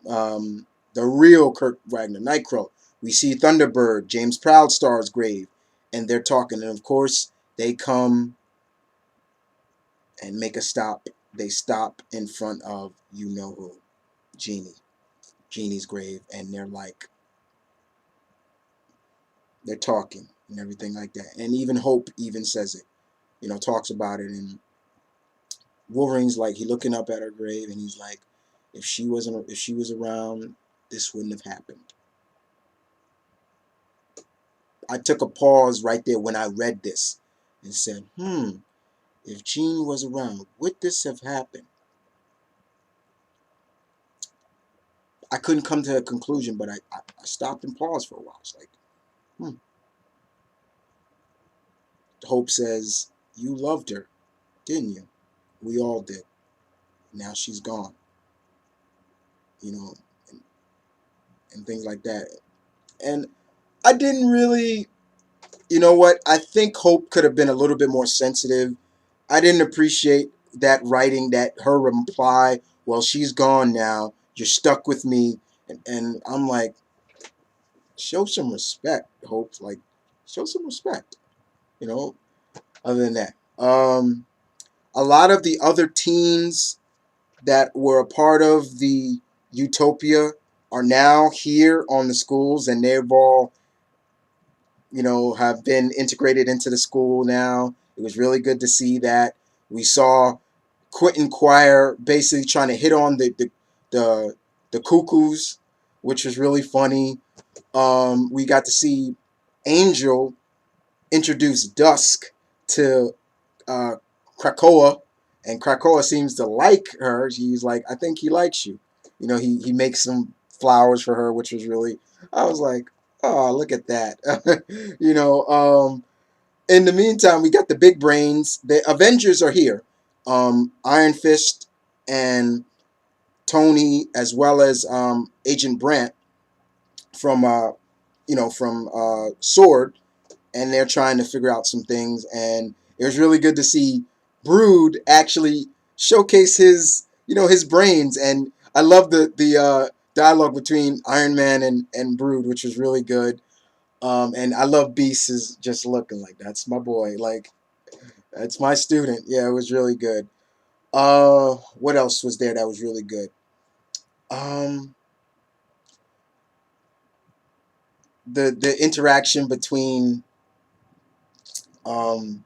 Speaker 1: The real Kurt Wagner, Nightcrawler. We see Thunderbird, James Proudstar's grave, and they're talking. And of course, they come and make a stop. They stop in front of who, Jeannie's grave, and they're talking and everything like that. And even Hope even says it, talks about it. And Wolverine's like, he looking up at her grave, and he's like, If she was around, this wouldn't have happened. I took a pause right there when I read this and said, if Jean was around, would this have happened? I couldn't come to a conclusion, but I stopped and paused for a while. It's like, hmm. Hope says, you loved her, didn't you? We all did. Now she's gone. You know, and things like that. And I didn't really, you know what? I think Hope could have been a little bit more sensitive. I didn't appreciate that writing, that her reply, well, she's gone now. You're stuck with me. And I'm like, show some respect, Hope. Like, show some respect, you know, other than that. A lot of the other teens that were a part of the Utopia are now here on the schools, and they've all, have been integrated into the school now. It was really good to see that. We saw Quentin Quire basically trying to hit on the cuckoos, which was really funny. We got to see Angel introduce Dusk to uh, Krakoa, and Krakoa seems to like her. He's like, I think he likes you. He makes some flowers for her, which was really, I was like, oh, look at that. In the meantime, we got the big brains. The Avengers are here. Iron Fist and Tony, as well as Agent Brant from Sword, and they're trying to figure out some things. And it was really good to see Brood actually showcase his brains. And I love the dialogue between Iron Man and Brood, which was really good. And I love Beast is just looking like, that's my boy. Like, that's my student. Yeah, it was really good. What else was there that was really good? Um, the interaction between um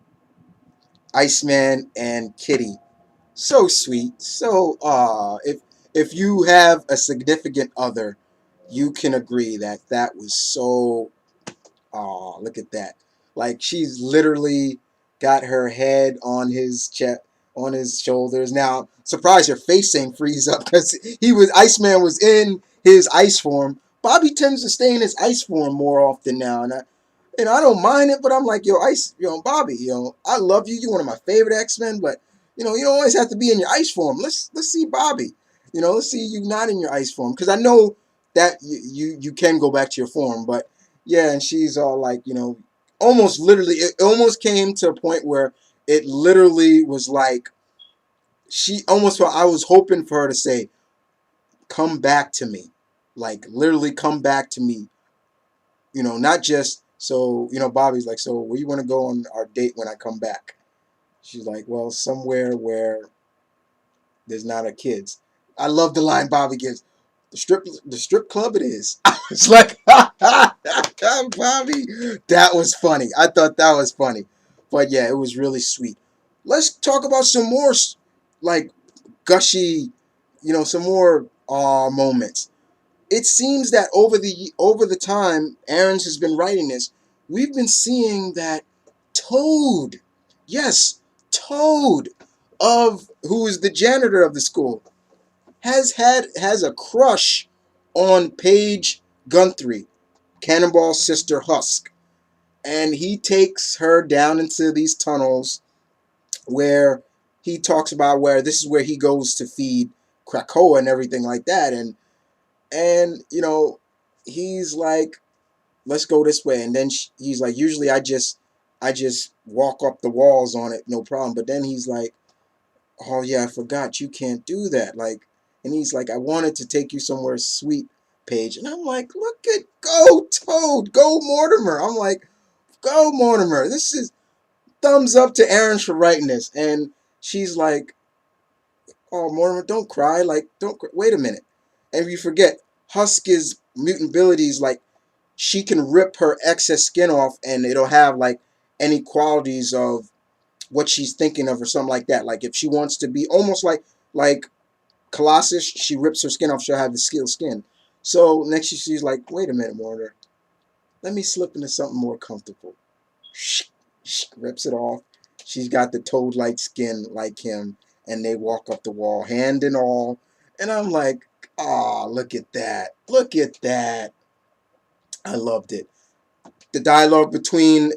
Speaker 1: Iceman and Kitty, so sweet. So if you have a significant other, you can agree that that was so. Oh, look at that. Like, she's literally got her head on his chest, on his shoulders. Now, surprised her face ain't freeze up because Iceman was in his ice form. Bobby tends to stay in his ice form more often now, and I don't mind it, but I'm like, Bobby, I love you. You're one of my favorite X-Men, but you don't always have to be in your ice form. Let's see Bobby. Let's see you not in your ice form, because I know that you can go back to your form, but yeah. And she's all like, almost literally, it almost came to a point where it literally was like she almost felt, I was hoping for her to say, "Come back to me," like literally come back to me. Not just so, Bobby's like, so where you want to go on our date when I come back? She's like, well, somewhere where there's not a kids. I love the line Bobby gives. The strip club it is. I was like, Bobby, that was funny. I thought that was funny. But yeah, it was really sweet. Let's talk about some more like gushy, some more moments. It seems that over the time Aaron's has been writing this, we've been seeing that Toad, yes, Toad, of who is the janitor of the school, has a crush on Paige Guthrie, Cannonball's sister Husk, and he takes her down into these tunnels where he talks about where this is where he goes to feed Krakoa and everything like that. And he's like, let's go this way. And then he's like, usually I just walk up the walls on it, no problem. But then he's like, oh yeah, I forgot, you can't do that. Like, and he's like, I wanted to take you somewhere sweet, Paige. And I'm like, look at, go Toad, go Mortimer. I'm like, go Mortimer. This is thumbs up to Aaron for writing this. And she's like, oh, Mortimer, don't cry. Like, don't cry. Wait a minute. And you forget, Husk's mutant abilities, like, she can rip her excess skin off and it'll have, like, any qualities of what she's thinking of or something like that. Like, if she wants to be almost like Colossus, she rips her skin off. She'll have the steel skin. So next she's like, wait a minute, Warner. Let me slip into something more comfortable. Rips it off. She's got the toad-like skin like him, and they walk up the wall, hand and all. And I'm like, ah, look at that. Look at that. I loved it. The dialogue between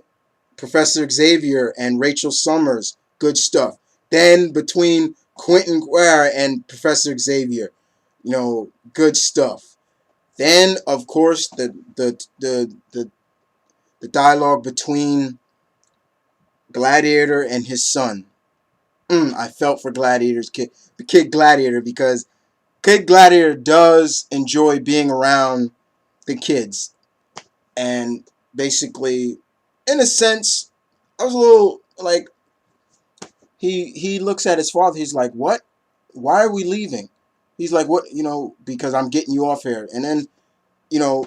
Speaker 1: Professor Xavier and Rachel Summers, good stuff. Then between Quentin Guerra and Professor Xavier, good stuff. Then of course the dialogue between Gladiator and his son. I felt for Gladiator's kid, the kid Gladiator, because Kid Gladiator does enjoy being around the kids, and basically, in a sense, I was a little like, he looks at his father. He's like, "What? Why are we leaving?" He's like, "What? Because I'm getting you off here." And then, you know,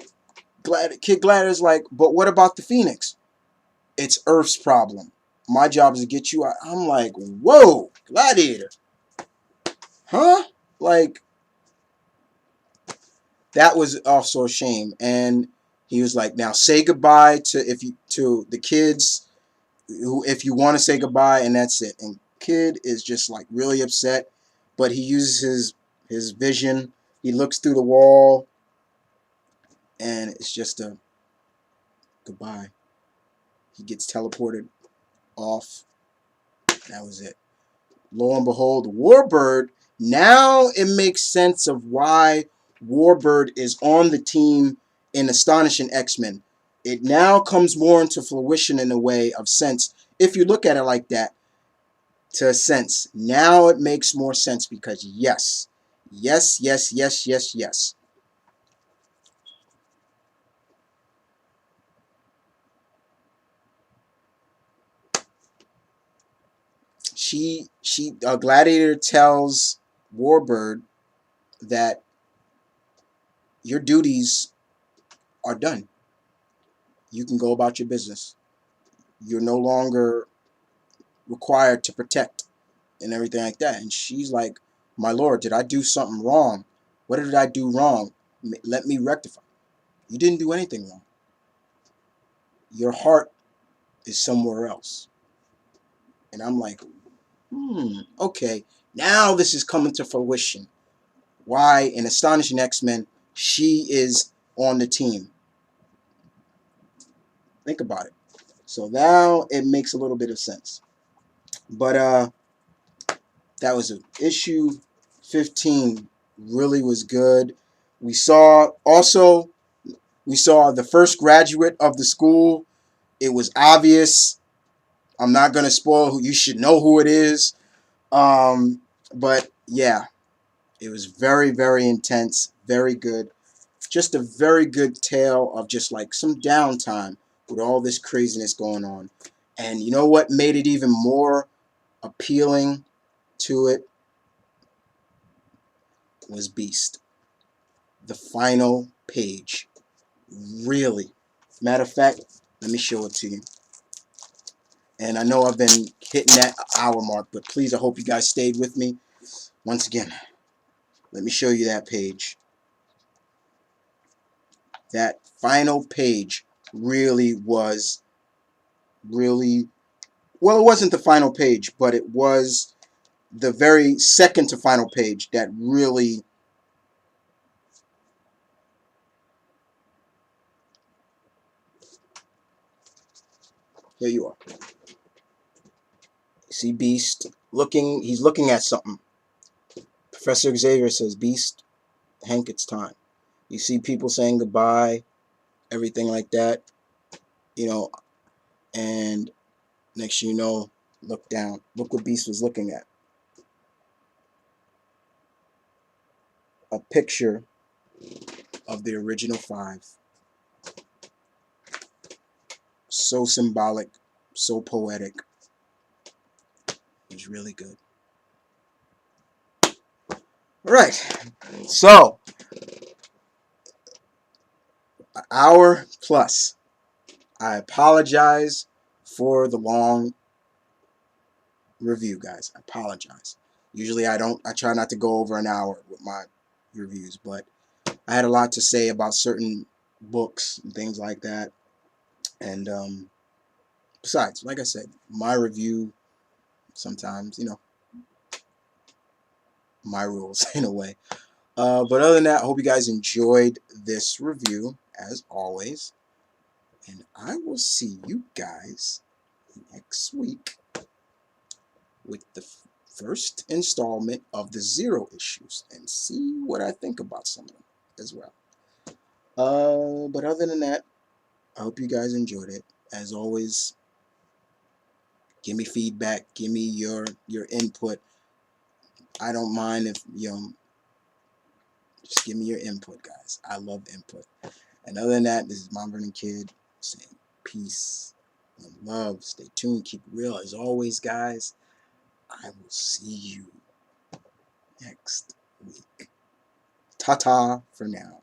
Speaker 1: Kid Gladiator's like, "But what about the Phoenix? It's Earth's problem. My job is to get you out." I'm like, "Whoa, Gladiator, huh?" Like, that was also a shame. And he was like, "Now say goodbye to the kids, who, if you want to say goodbye, and that's it." And Kid is just like really upset, but he uses his vision. He looks through the wall, and it's just a goodbye. He gets teleported off. That was it. Lo and behold, Warbird. Now it makes sense of why Warbird is on the team in Astonishing X-Men. It now comes more into fruition in a way of sense. If you look at it like that, to a sense. Now it makes more sense because yes. Yes, yes, yes, yes, yes. Gladiator tells Warbird that your duties are done. You can go about your business. You're no longer required to protect and everything like that. And she's like, "My lord, did I do something wrong? What did I do wrong? Let me rectify." You didn't do anything wrong. Your heart is somewhere else. And I'm like, okay. Now this is coming to fruition. Why in Astonishing X-Men she is on the team. Think about it. So now it makes a little bit of sense. But that was an issue 15. Really was good. We saw the first graduate of the school. It was obvious. I'm not gonna spoil who. You should know who it is. But yeah, it was very, very intense. Very good. Just a very good tale of just like some downtime with all this craziness going on. And you know what made it even more appealing to it was Beast. The final page. Really. Matter of fact, let me show it to you. And I know I've been hitting that hour mark, but please, I hope you guys stayed with me. Once again, let me show you that page. That final page really was well, it wasn't the final page, but it was the very second to final page that really here you are. See Beast looking, he's looking at something. Professor Xavier says, "Beast, Hank, it's time." You see people saying goodbye, everything like that, and next you know, look down. Look what Beast was looking at. A picture of the original 5. So symbolic, so poetic. It was really good. All right, so an hour plus. I apologize for the long review, guys. I apologize. Usually I try not to go over an hour with my reviews, but I had a lot to say about certain books and things like that. And besides, like I said, my review, sometimes, you know, my rules in a way. But other than that, I hope you guys enjoyed this review, as always. And I will see you guys next week with the first installment of the Zero issues and see what I think about some of them as well. But other than that, I hope you guys enjoyed it. As always, give me feedback, give me your input. I don't mind if, you know, just give me your input, guys. I love input. And other than that, this is Mount Vernon Kid saying peace and love. Stay tuned, keep it real. As always, guys, I will see you next week. Ta-ta for now.